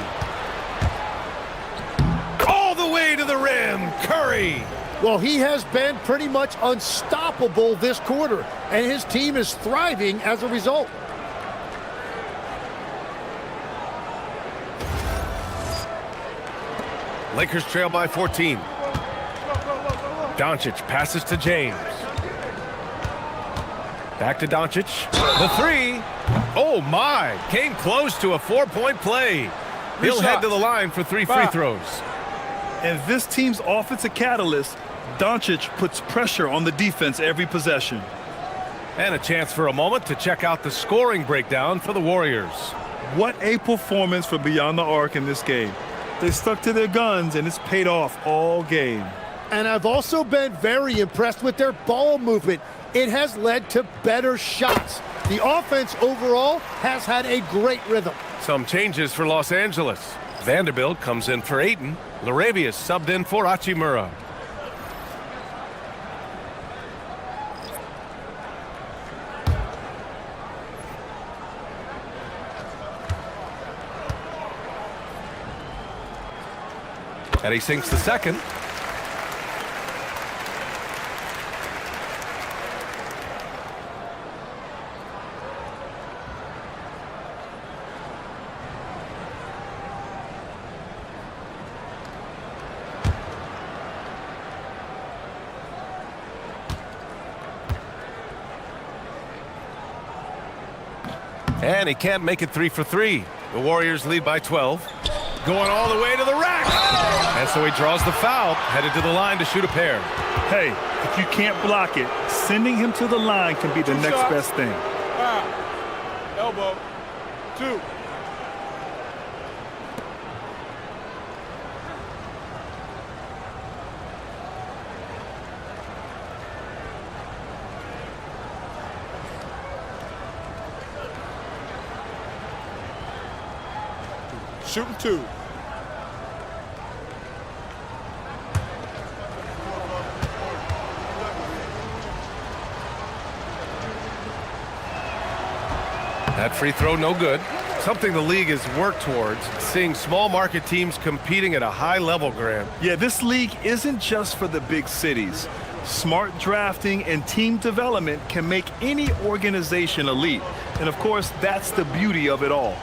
[SPEAKER 1] All the way to the rim, Curry.
[SPEAKER 3] Well, he has been pretty much unstoppable this quarter, and his team is thriving as a result.
[SPEAKER 1] Lakers trail by 14. Doncic passes to James. Back to Doncic. The 3. Oh, my. Came close to a 4-point play. He'll head to the line for 3 free throws.
[SPEAKER 2] And this team's offensive catalyst, Doncic, puts pressure on the defense every possession.
[SPEAKER 1] And a chance for a moment to check out the scoring breakdown for the Warriors.
[SPEAKER 2] What a performance for Beyond the Arc in this game. They stuck to their guns, and it's paid off all game.
[SPEAKER 3] And I've also been very impressed with their ball movement. It has led to better shots. The offense overall has had a great rhythm.
[SPEAKER 1] Some changes for Los Angeles. Vanderbilt comes in for Ayton. Laravius subbed in for Hachimura. And he sinks the second. And he can't make it 3 for 3. The Warriors lead by 12. Going all the way to the rack. And so he draws the foul, headed to the line to shoot a pair.
[SPEAKER 2] Hey, if you can't block it, sending him to the line can be the next best thing.
[SPEAKER 5] Elbow. 2. shooting 2.
[SPEAKER 1] That free throw no good. Something the league has worked towards, seeing small market teams competing at a high level, Graham.
[SPEAKER 2] Yeah, this league isn't just for the big cities. Smart drafting and team development can make any organization elite. And of course, that's the beauty of it all.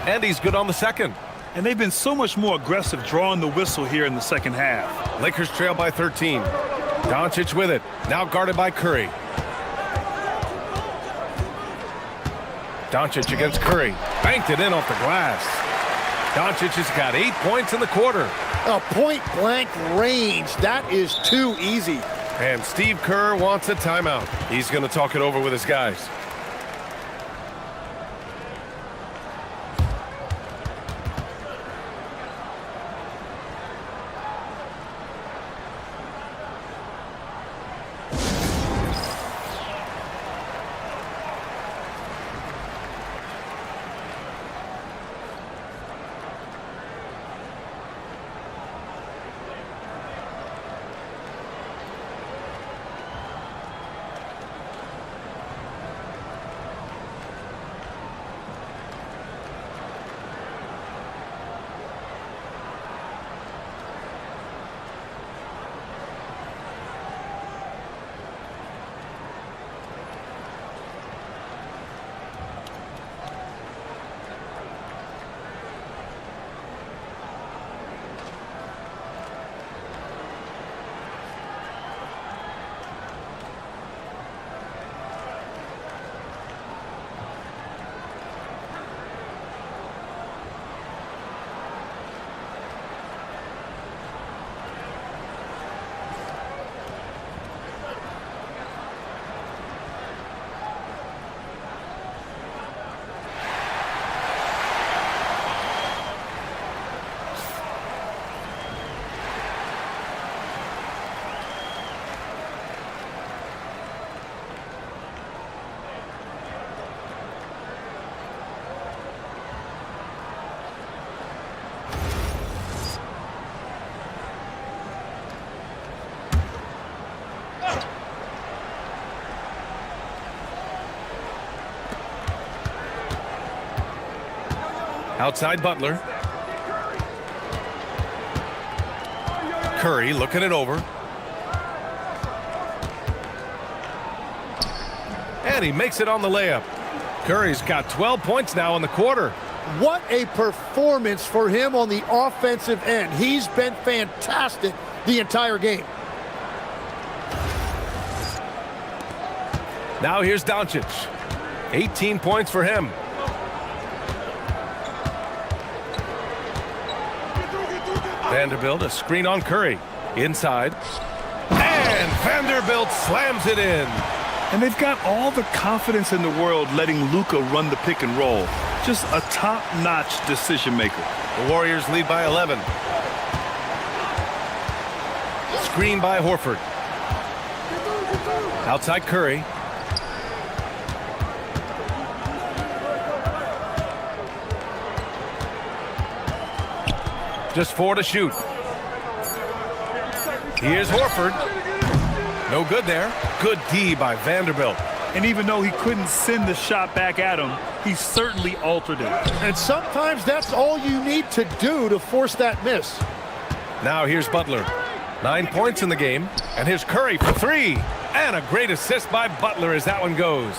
[SPEAKER 1] And he's good on the second.
[SPEAKER 2] And they've been so much more aggressive drawing the whistle here in the second half.
[SPEAKER 1] Lakers trail by 13. Doncic with it. Now guarded by Curry. Doncic against Curry. Banked it in off the glass. Doncic has got 8 points in the quarter.
[SPEAKER 3] A point-blank range. That is too easy.
[SPEAKER 1] And Steve Kerr wants a timeout. He's going to talk it over with his guys. Outside Butler. Curry looking it over. And he makes it on the layup. Curry's got 12 points now in the quarter.
[SPEAKER 3] What a performance for him on the offensive end. He's been fantastic the entire game.
[SPEAKER 1] Now here's Doncic. 18 points for him. Vanderbilt, a screen on Curry. Inside. And Vanderbilt slams it in.
[SPEAKER 2] And they've got all the confidence in the world letting Luka run the pick and roll. Just a top-notch decision maker.
[SPEAKER 1] The Warriors lead by 11. Screen by Horford. Outside Curry. Just 4 to shoot. Here's Horford. No good there. Good D by Vanderbilt.
[SPEAKER 2] And even though he couldn't send the shot back at him, he certainly altered it.
[SPEAKER 3] And sometimes that's all you need to do to force that miss.
[SPEAKER 1] Now here's Butler. 9 points in the game. And here's Curry for 3. And a great assist by Butler as that one goes.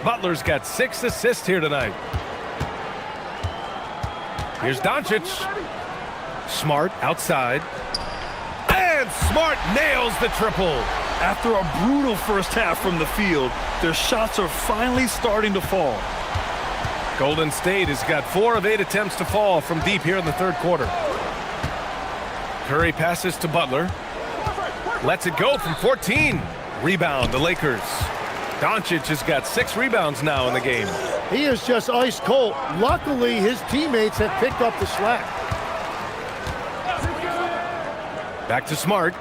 [SPEAKER 1] Butler's got 6 assists here tonight. Here's Doncic. Smart outside. And Smart nails the triple.
[SPEAKER 2] After a brutal first half from the field, their shots are finally starting to fall.
[SPEAKER 1] Golden State has got 4 of 8 attempts to fall from deep here in the third quarter. Curry passes to Butler. Lets it go from 14. Rebound, the Lakers. Doncic has got 6 rebounds now in the game.
[SPEAKER 3] He is just ice cold. Luckily, his teammates have picked up the slack.
[SPEAKER 1] Back to Smart.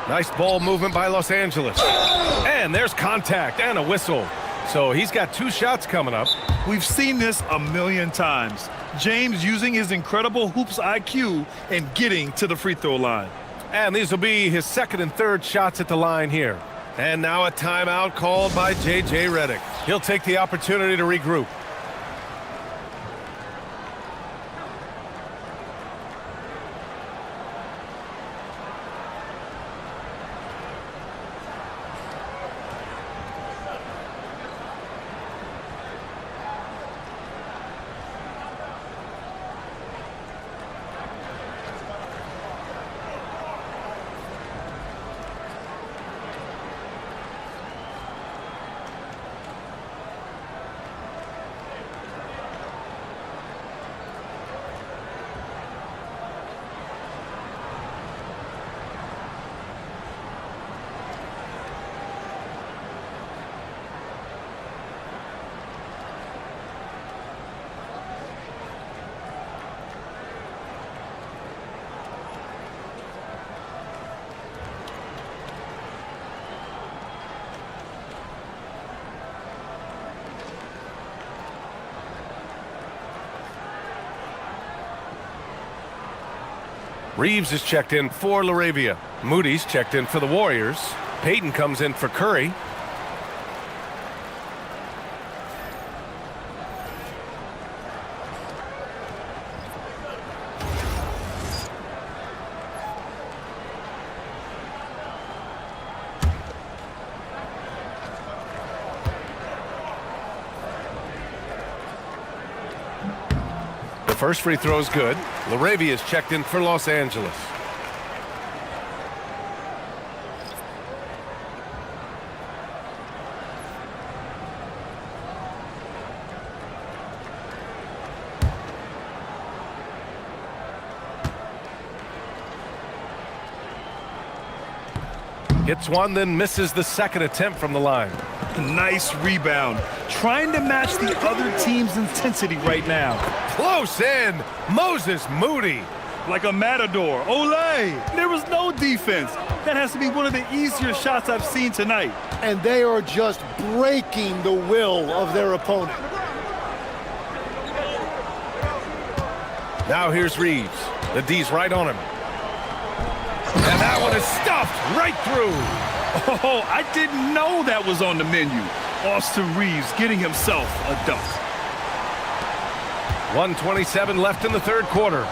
[SPEAKER 1] Nice ball movement by Los Angeles. And there's contact and a whistle. So he's got 2 shots coming up.
[SPEAKER 2] We've seen this a million times. James using his incredible hoops IQ and getting to the free throw line.
[SPEAKER 1] And these will be his 2nd and 3rd shots at the line here. And now a timeout called by J.J. Redick. He'll take the opportunity to regroup. Reeves is checked in for LaRavia. Moody's checked in for the Warriors. Payton comes in for Curry. First free throw is good. LaRavia is checked in for Los Angeles. Hits one, then misses the 2nd attempt from the line.
[SPEAKER 2] Nice rebound. Trying to match the other team's intensity right now.
[SPEAKER 1] Close in. Moses Moody.
[SPEAKER 2] Like a matador. Olé! There was no defense. That has to be one of the easier shots I've seen tonight.
[SPEAKER 3] And they are just breaking the will of their opponent.
[SPEAKER 1] Now here's Reeves. The D's right on him. And that one is stuffed right through.
[SPEAKER 2] Oh, I didn't know that was on the menu. Austin Reeves getting himself a dunk.
[SPEAKER 1] 1:27 left in the 3rd quarter.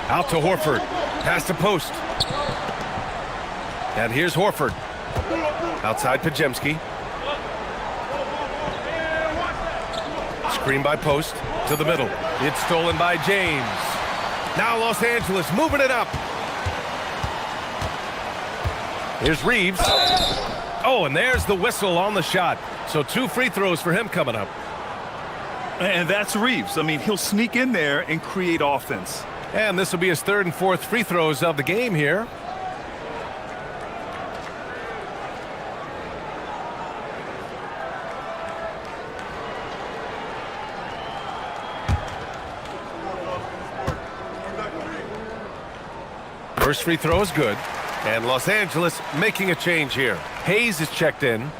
[SPEAKER 1] Out to Horford. Pass to post. And here's Horford. Outside Pajemski. Screen by post to the middle. It's stolen by James. Now Los Angeles moving it up. Here's Reeves. Oh, and there's the whistle on the shot. So 2 free throws for him coming up.
[SPEAKER 2] And that's Reeves. I mean, he'll sneak in there and create offense.
[SPEAKER 1] And this will be his 3rd and 4th free throws of the game here. First free throw is good. And Los Angeles making a change here. Hayes is checked in.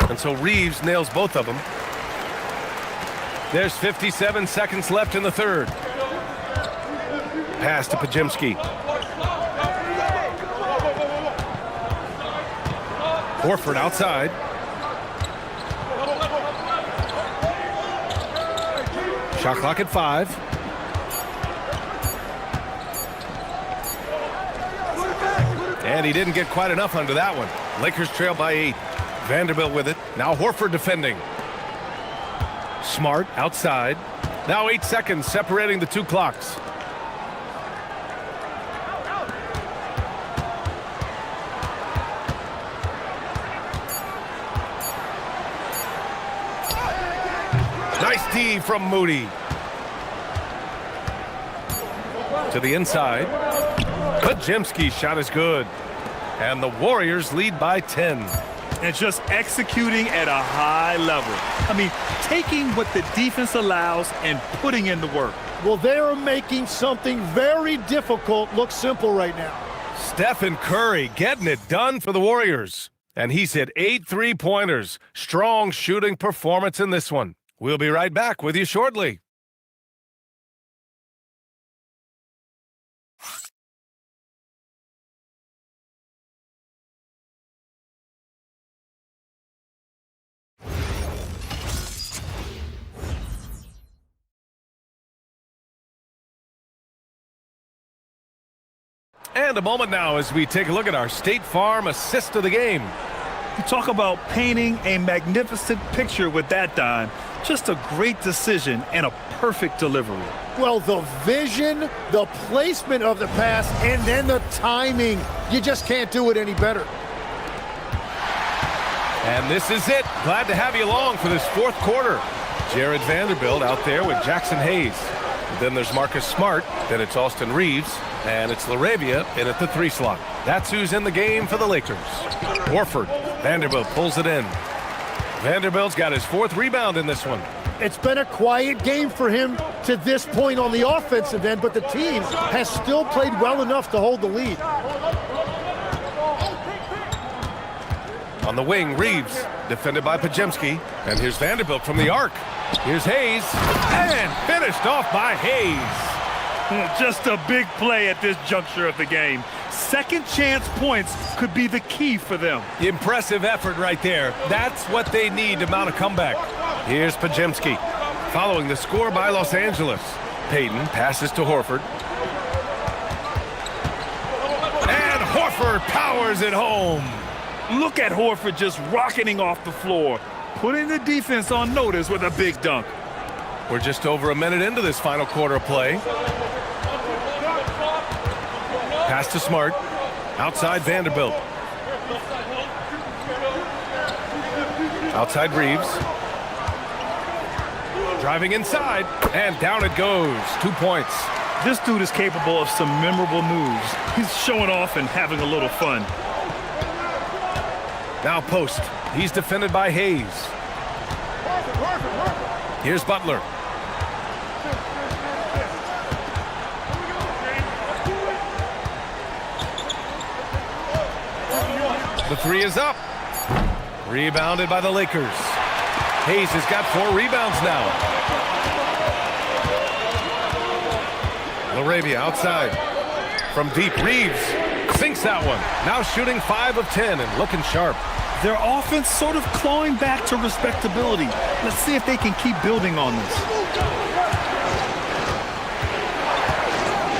[SPEAKER 1] And so Reeves nails both of them. There's 57 seconds left in the 3rd. Pass to Pajemski. Horford outside. Shot clock at 5. And he didn't get quite enough under that one. Lakers trail by 8. Vanderbilt with it. Now Horford defending. Smart outside. Now 8 seconds separating the 2 clocks. Nice D from Moody. To the inside. Pajemski's shot is good. And the Warriors lead by 10.
[SPEAKER 2] and just executing at a high level. I mean, taking what the defense allows and putting in the work.
[SPEAKER 3] Well, they are making something very difficult look simple right now.
[SPEAKER 1] Stephen Curry getting it done for the Warriors. And he's hit 8 3-pointers. Strong shooting performance in this one. We'll be right back with you shortly. And a moment now as we take a look at our State Farm assist of the game.
[SPEAKER 2] You talk about painting a magnificent picture with that dime. Just a great decision and a perfect delivery.
[SPEAKER 3] Well, the vision, the placement of the pass, and then the timing. You just can't do it any better.
[SPEAKER 1] And this is it. Glad to have you along for this fourth quarter. Jared Vanderbilt out there with Jackson Hayes. And then there's Marcus Smart. Then it's Austin Reeves. And it's LaRavia in at the 3 slot. That's who's in the game for the Lakers. Horford. Vanderbilt pulls it in. Vanderbilt's got his 4th rebound in this one.
[SPEAKER 3] It's been a quiet game for him to this point on the offensive end, but the team has still played well enough to hold the lead.
[SPEAKER 1] On the wing, Reeves, defended by Pajemski. And here's Vanderbilt from the arc. Here's Hayes. And finished off by Hayes.
[SPEAKER 2] Just a big play at this juncture of the game. Second chance points could be the key for them.
[SPEAKER 1] Impressive effort right there. That's what they need to mount a comeback. Here's Pajemski, following the score by Los Angeles. Payton passes to Horford. And Horford powers it home.
[SPEAKER 2] Look at Horford just rocketing off the floor, putting the defense on notice with a big dunk.
[SPEAKER 1] We're just over a minute into this final quarter of play. Pass to Smart. Outside Vanderbilt. Outside Reeves. Driving inside. And down it goes. 2 points.
[SPEAKER 2] This dude is capable of some memorable moves. He's showing off and having a little fun.
[SPEAKER 1] Now post. He's defended by Hayes. Here's Butler. The 3 is up. Rebounded by the Lakers. Hayes has got 4 rebounds now. LaRavia outside. From deep, Reeves sinks that one. Now shooting 5 of 10 and looking sharp.
[SPEAKER 2] Their offense sort of clawing back to respectability. Let's see if they can keep building on this.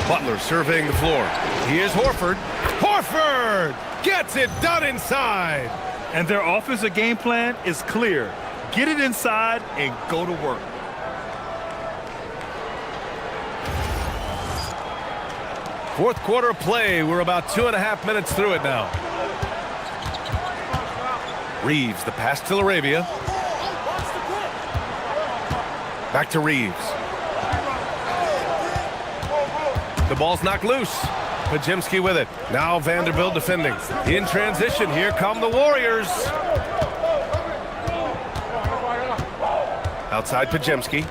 [SPEAKER 1] Butler surveying the floor. Here's Horford. Horford gets it done inside.
[SPEAKER 2] And their offensive game plan is clear. Get it inside and go to work.
[SPEAKER 1] Fourth quarter of play. We're about 2.5 minutes through it now. Reeves, the pass to LaRavia. Back to Reeves. The ball's knocked loose. Pajemski with it. Now Vanderbilt defending. In transition, here come the Warriors. Outside Pajemski.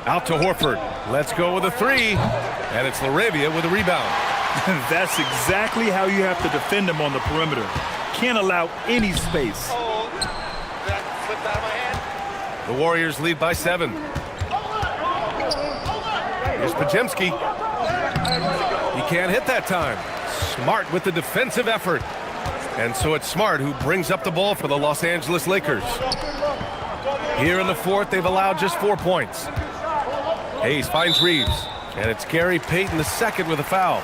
[SPEAKER 1] Out to Horford. Let's go with a 3. And it's LaRavia with a rebound.
[SPEAKER 2] That's exactly how you have to defend him on the perimeter. Can't allow any space.
[SPEAKER 1] The Warriors lead by 7. Here's Pajemski. He can't hit that time. Smart with the defensive effort. And so it's Smart who brings up the ball for the Los Angeles Lakers. Here in the fourth, they've allowed just 4 points. Hayes finds Reeves. And it's Gary Payton II with a foul.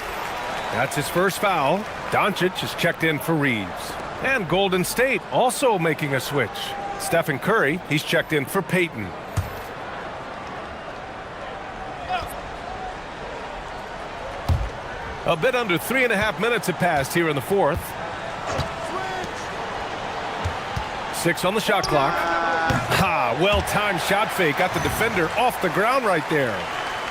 [SPEAKER 1] That's his first foul. Doncic is checked in for Reeves. And Golden State also making a switch. Stephen Curry, he's checked in for Payton. A bit under 3.5 minutes have passed here in the fourth. 6 on the shot clock. Well-timed shot fake. Got the defender off the ground right there.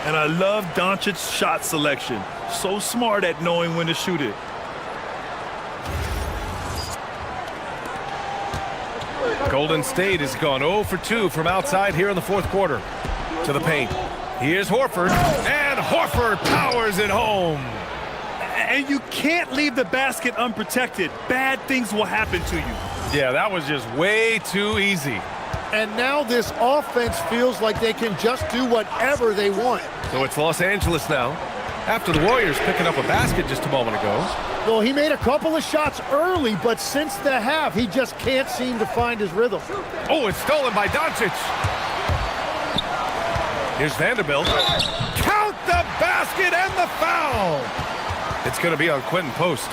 [SPEAKER 2] And I love Doncic's shot selection. So smart at knowing when to shoot it.
[SPEAKER 1] Golden State has gone 0 for 2 from outside here in the fourth quarter. To the paint. Here's Horford, and Horford powers it home.
[SPEAKER 2] And you can't leave the basket unprotected. Bad things will happen to you.
[SPEAKER 1] Yeah, that was just way too easy.
[SPEAKER 3] And now this offense feels like they can just do whatever they want.
[SPEAKER 1] So it's Los Angeles now. After the Warriors picking up a basket just a moment ago.
[SPEAKER 3] Well, he made a couple of shots early, but since the half, he just can't seem to find his rhythm.
[SPEAKER 1] Oh, it's stolen by Doncic. Here's Vanderbilt. Count the basket and the foul. It's going to be on Quentin Post.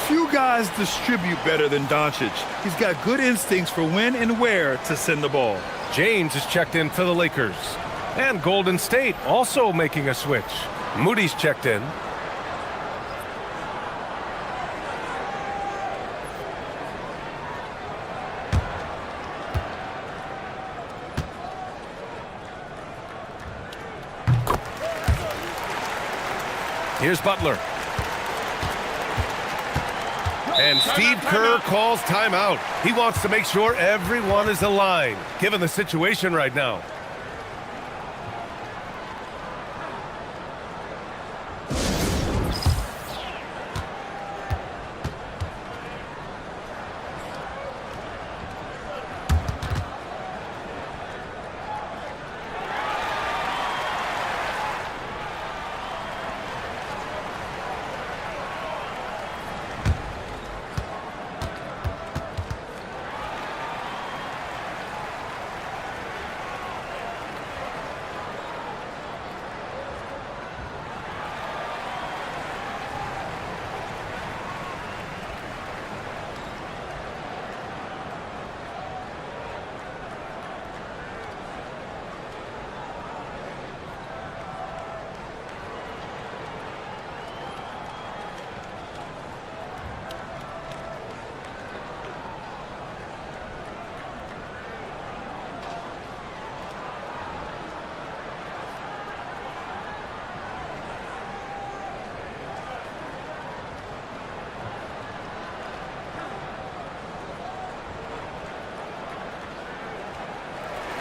[SPEAKER 2] Few guys distribute better than Doncic. He's got good instincts for when and where to send the ball.
[SPEAKER 1] James is checked in for the Lakers. And Golden State also making a switch. Moody's checked in. Here's Butler. And Steve Kerr calls timeout. He wants to make sure everyone is aligned, given the situation right now.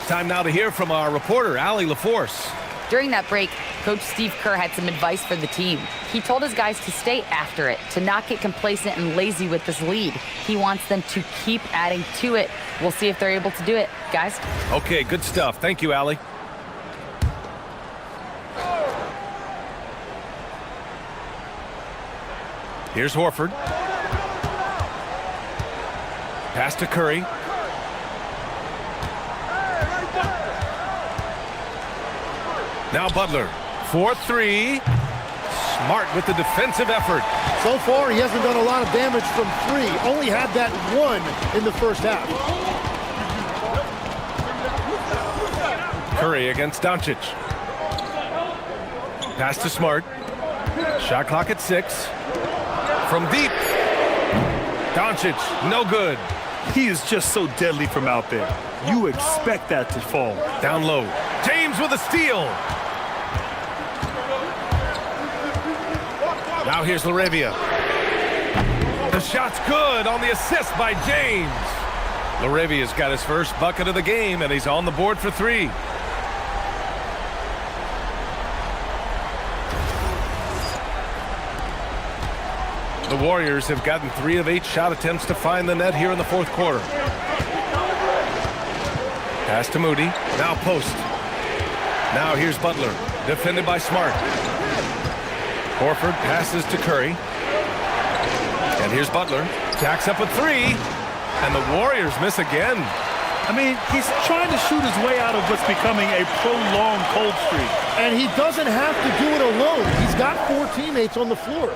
[SPEAKER 1] Time now to hear from our reporter, Allie LaForce.
[SPEAKER 4] During that break, Coach Steve Kerr had some advice for the team. He told his guys to stay after it, to not get complacent and lazy with this lead. He wants them to keep adding to it. We'll see if they're able to do it, guys.
[SPEAKER 1] Okay, good stuff. Thank you, Allie. Here's Horford. Pass to Curry. Now Butler, 4-3. Smart with the defensive effort.
[SPEAKER 3] So far, he hasn't done a lot of damage from three. Only had that one in the first half.
[SPEAKER 1] Curry against Doncic. Pass to Smart. Shot clock at 6. From deep. Doncic, no good.
[SPEAKER 2] He is just so deadly from out there. You expect that to fall.
[SPEAKER 1] Down low. James with a steal. Now here's Laravia. The shot's good on the assist by James. Laravia's got his first bucket of the game, and he's on the board for 3. The Warriors have gotten 3 of 8 shot attempts to find the net here in the fourth quarter. Pass to Moody. Now Post. Now here's Butler. Defended by Smart. Horford passes to Curry. And here's Butler. Tacks up a 3. And the Warriors miss again.
[SPEAKER 2] I mean, he's trying to shoot his way out of what's becoming a prolonged cold streak.
[SPEAKER 3] And he doesn't have to do it alone. He's got 4 teammates on the floor.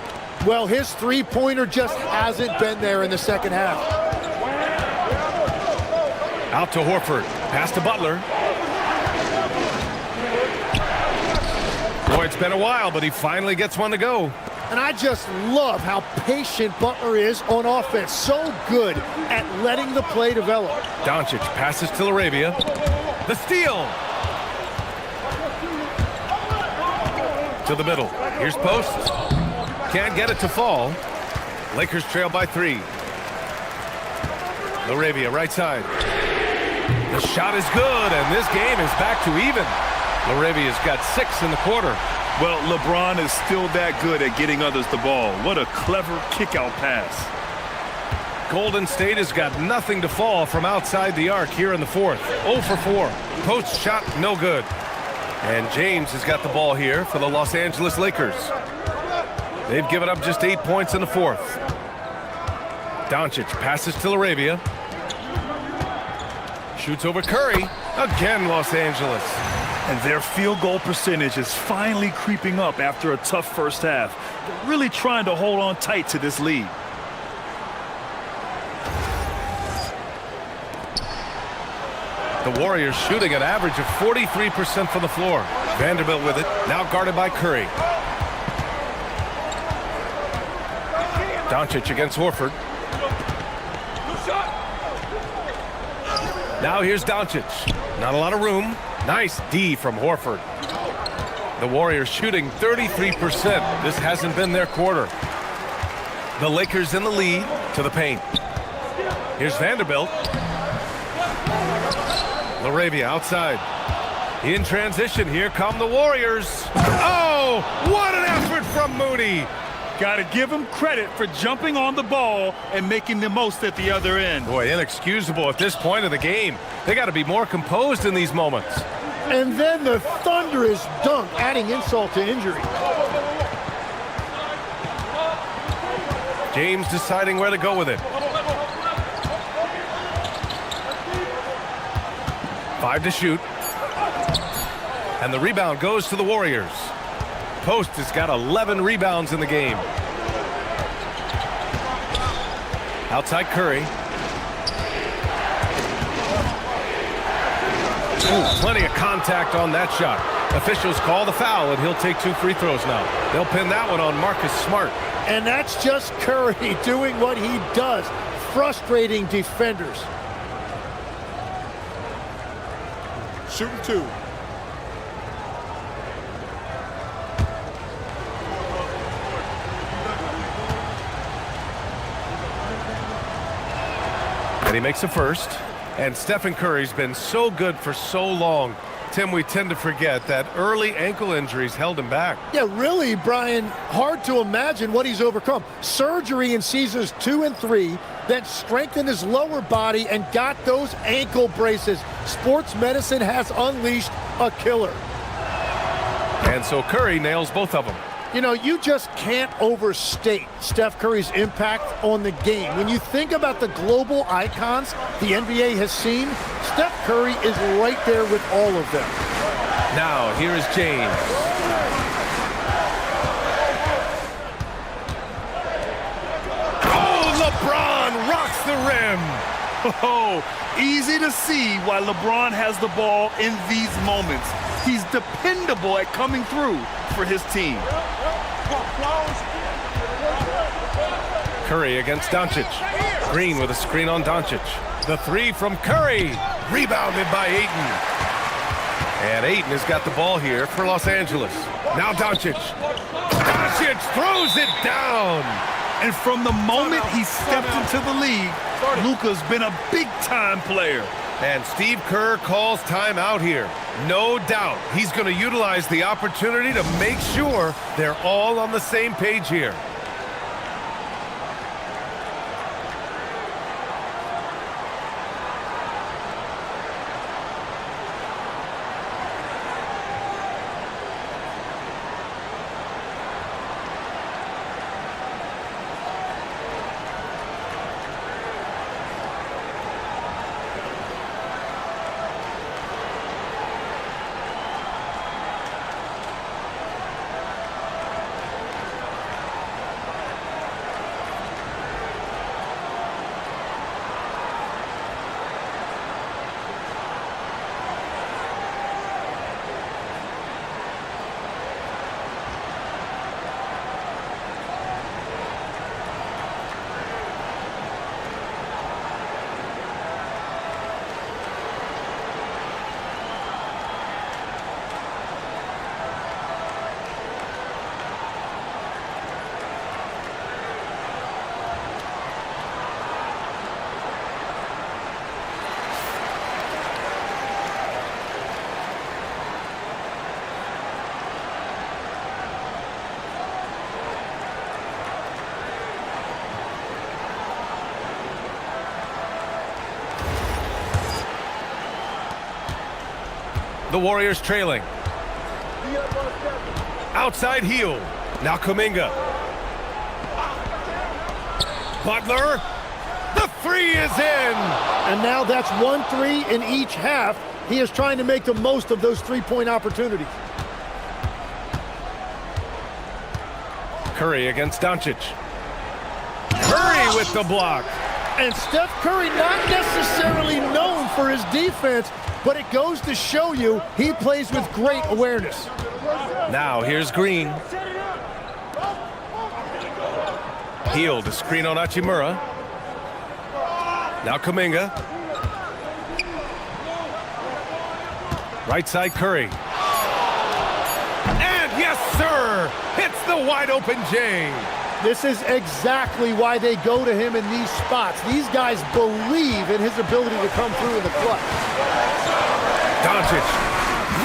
[SPEAKER 3] Well, his three-pointer just hasn't been there in the second half.
[SPEAKER 1] Out to Horford. Pass to Butler. Boy, it's been a while, but he finally gets one to go.
[SPEAKER 3] And I just love how patient Butler is on offense. So good at letting the play develop.
[SPEAKER 1] Doncic passes to Laravia. The steal. To the middle. Here's Post. Can't get it to fall. Lakers trail by 3. Laravia, right side. The shot is good, and this game is back to even. Laravia's got 6 in the quarter.
[SPEAKER 2] Well, LeBron is still that good at getting others the ball. What a clever kick-out pass.
[SPEAKER 1] Golden State has got nothing to fall from outside the arc here in the fourth. 0 for 4. Post shot, no good. And James has got the ball here for the Los Angeles Lakers. They've given up just 8 points in the fourth. Doncic passes to Laravia. Shoots over Curry. Again, Los Angeles.
[SPEAKER 2] And their field goal percentage is finally creeping up after a tough first half. They're really trying to hold on tight to this lead.
[SPEAKER 1] The Warriors shooting an average of 43% from the floor. Vanderbilt with it, now guarded by Curry. Doncic against Horford. Now here's Doncic. Not a lot of room. Nice D from Horford. The Warriors shooting 33%. This hasn't been their quarter. The Lakers in the lead to the paint. Here's Vanderbilt. Laravia outside. In transition, here come the Warriors. Oh, what an effort from Moody.
[SPEAKER 2] Got to give him credit for jumping on the ball and making the most at the other end.
[SPEAKER 1] Boy, inexcusable at this point of the game. They got to be more composed in these moments.
[SPEAKER 3] And then the thunderous dunk, adding insult to injury.
[SPEAKER 1] James deciding where to go with it. 5 to shoot. And the rebound goes to the Warriors. Post has got 11 rebounds in the game. Outside Curry. Ooh, plenty of contact on that shot. Officials call the foul, and he'll take 2 free throws now. They'll pin that one on Marcus Smart.
[SPEAKER 3] And that's just Curry doing what he does, frustrating defenders.
[SPEAKER 5] Shooting 2.
[SPEAKER 1] And he makes a first. And Stephen Curry's been so good for so long. Tim, we tend to forget that early ankle injuries held him back.
[SPEAKER 3] Yeah, really, Brian, hard to imagine what he's overcome. Surgery in seasons 2 and 3, then strengthened his lower body and got those ankle braces. Sports medicine has unleashed a killer.
[SPEAKER 1] And so Curry nails both of them.
[SPEAKER 3] You know, you just can't overstate Steph Curry's impact on the game. When you think about the global icons the NBA has seen, Steph Curry is right there with all of them.
[SPEAKER 1] Now, here is James. Oh, LeBron rocks the rim.
[SPEAKER 2] Oh, easy to see why LeBron has the ball in these moments. He's dependable at coming through for his team.
[SPEAKER 1] Curry against Doncic. Green with a screen on Doncic. The 3 from Curry. Rebounded by Ayton. And Ayton has got the ball here for Los Angeles. Now Doncic. Doncic throws it down.
[SPEAKER 2] And from the moment he stepped into the league, Luka's been a big-time player.
[SPEAKER 1] And Steve Kerr calls timeout here. No doubt he's going to utilize the opportunity to make sure they're all on the same page here. The Warriors trailing. Outside heel. Now Kuminga. Butler. The three is in.
[SPEAKER 3] And now that's 1-3 in each half. He is trying to make the most of those three-point opportunities.
[SPEAKER 1] Curry against Doncic. Curry with the block.
[SPEAKER 3] And Steph Curry not necessarily known for his defense, but it goes to show you he plays with great awareness.
[SPEAKER 1] Now here's Green. Heel to screen on Hachimura. Now Kuminga. Right side Curry. And yes, sir! Hits the wide open J.
[SPEAKER 3] This is exactly why they go to him in these spots. These guys believe in his ability to come through in the clutch.
[SPEAKER 1] Doncic.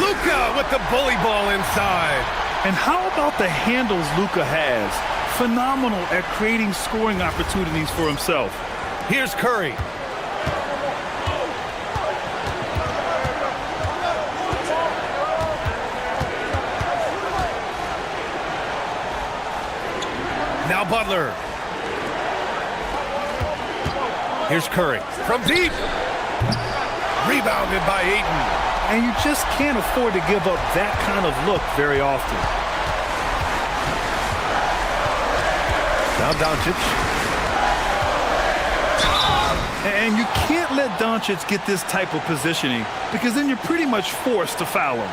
[SPEAKER 1] Luka with the bully ball inside.
[SPEAKER 2] And how about the handles Luka has? Phenomenal at creating scoring opportunities for himself.
[SPEAKER 1] Here's Curry. Now Butler. Here's Curry from deep. Rebounded by Ayton.
[SPEAKER 2] And you just can't afford to give up that kind of look very often.
[SPEAKER 1] Now Doncic.
[SPEAKER 2] And you can't let Doncic get this type of positioning because then you're pretty much forced to foul him.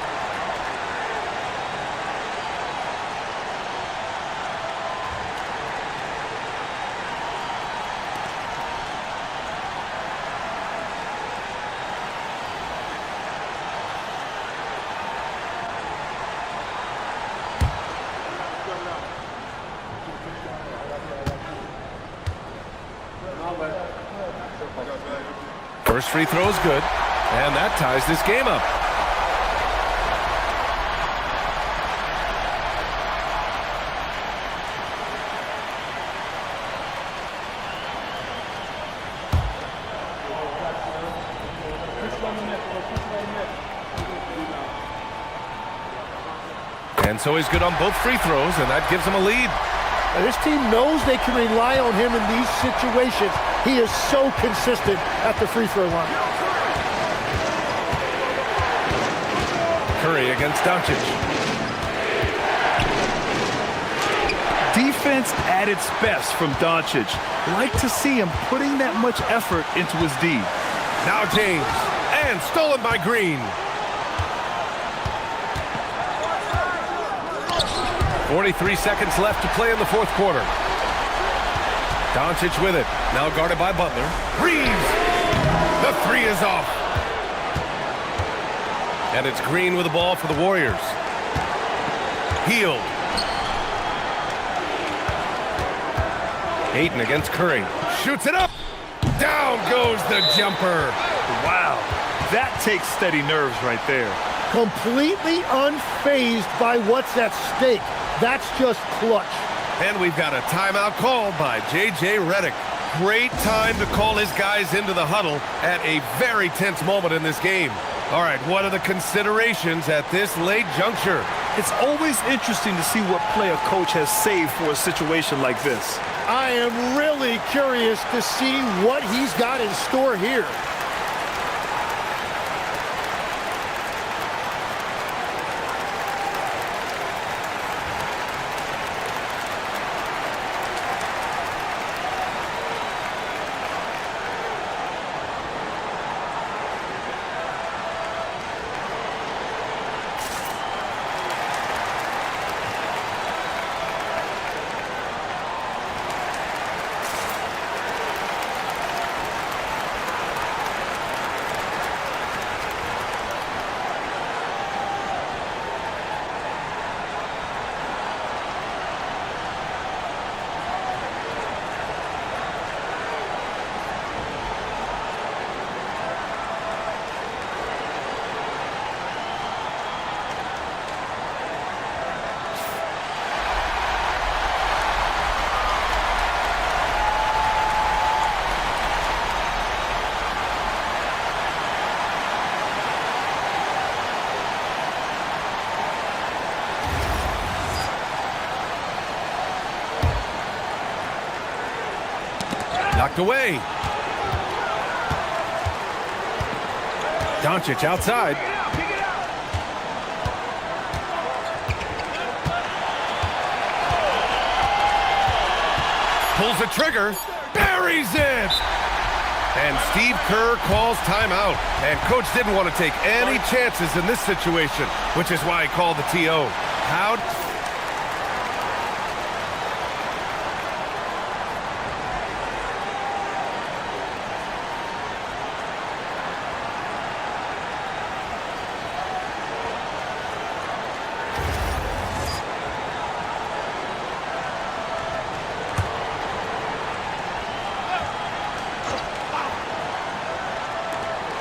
[SPEAKER 1] First free throw is good, and that ties this game up. And so he's good on both free throws, and that gives him a lead.
[SPEAKER 3] And this team knows they can rely on him in these situations. He is so consistent at the free throw line.
[SPEAKER 1] Curry against Doncic.
[SPEAKER 2] Defense at its best from Doncic. Like to see him putting that much effort into his D.
[SPEAKER 1] Now James, and stolen by Green. 43 seconds left to play in the fourth quarter. Doncic with it, now guarded by Butler. Reeves! The three is off. And it's Green with the ball for the Warriors. Healed. Ayton against Curry. Shoots it up. Down goes the jumper.
[SPEAKER 2] Wow, that takes steady nerves right there.
[SPEAKER 3] Completely unfazed by what's at stake. That's just clutch.
[SPEAKER 1] And we've got a timeout called by J.J. Redick. Great time to call his guys into the huddle at a very tense moment in this game. All right, what are the considerations at this late juncture?
[SPEAKER 2] It's always interesting to see what play a coach has saved for a situation like this.
[SPEAKER 3] I am really curious to see what he's got in store here.
[SPEAKER 1] knocked away. Doncic outside. Pulls the trigger, buries it! And Steve Kerr calls timeout. And coach didn't want to take any chances in this situation, which is why he called the TO. How?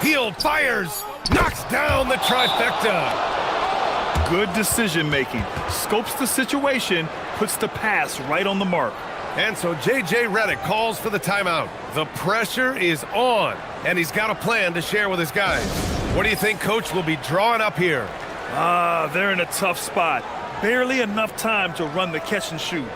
[SPEAKER 1] Hield fires, knocks down the trifecta.
[SPEAKER 2] Good decision making. Scopes the situation, puts the pass right on the mark.
[SPEAKER 1] And so J.J. Redick calls for the timeout. The pressure is on, and he's got a plan to share with his guys. What do you think coach will be drawing up here?
[SPEAKER 2] They're in a tough spot. Barely enough time to run the catch and shoot.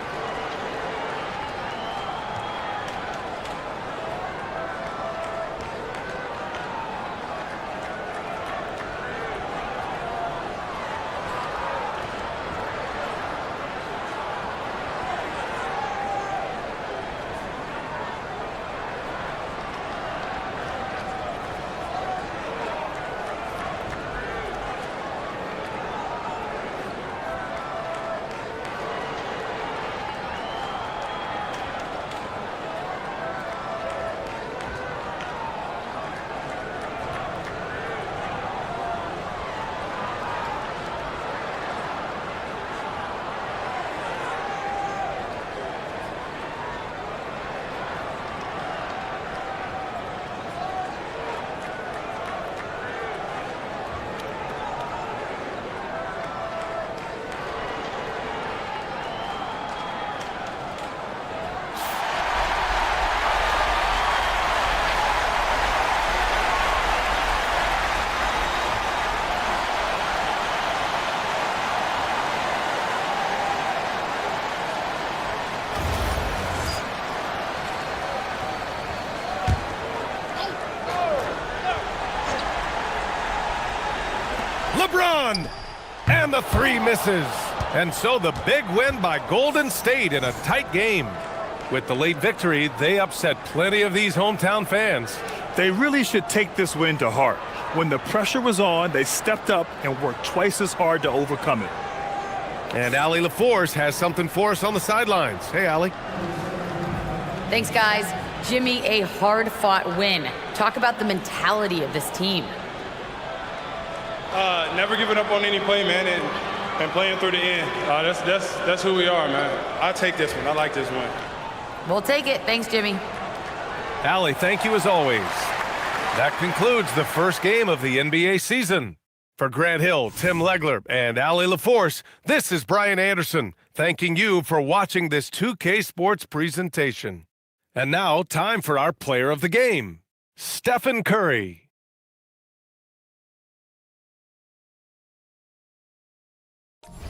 [SPEAKER 1] LeBron! And the three misses. And so the big win by Golden State in a tight game. With the late victory, they upset plenty of these hometown fans.
[SPEAKER 2] They really should take this win to heart. When the pressure was on, they stepped up and worked twice as hard to overcome it.
[SPEAKER 1] And Allie LaForce has something for us on the sidelines. Hey, Allie.
[SPEAKER 4] Thanks, guys. Jimmy, a hard-fought win. Talk about the mentality of this team.
[SPEAKER 5] Never giving up on any play, man, and playing through the end. That's who we are, man. I take this one. I like this one.
[SPEAKER 4] We'll take it. Thanks, Jimmy.
[SPEAKER 1] Allie, thank you as always. That concludes the first game of the NBA season. For Grant Hill, Tim Legler, and Allie LaForce, this is Brian Anderson, thanking you for watching this 2K Sports presentation. And now, time for our player of the game, Stephen Curry.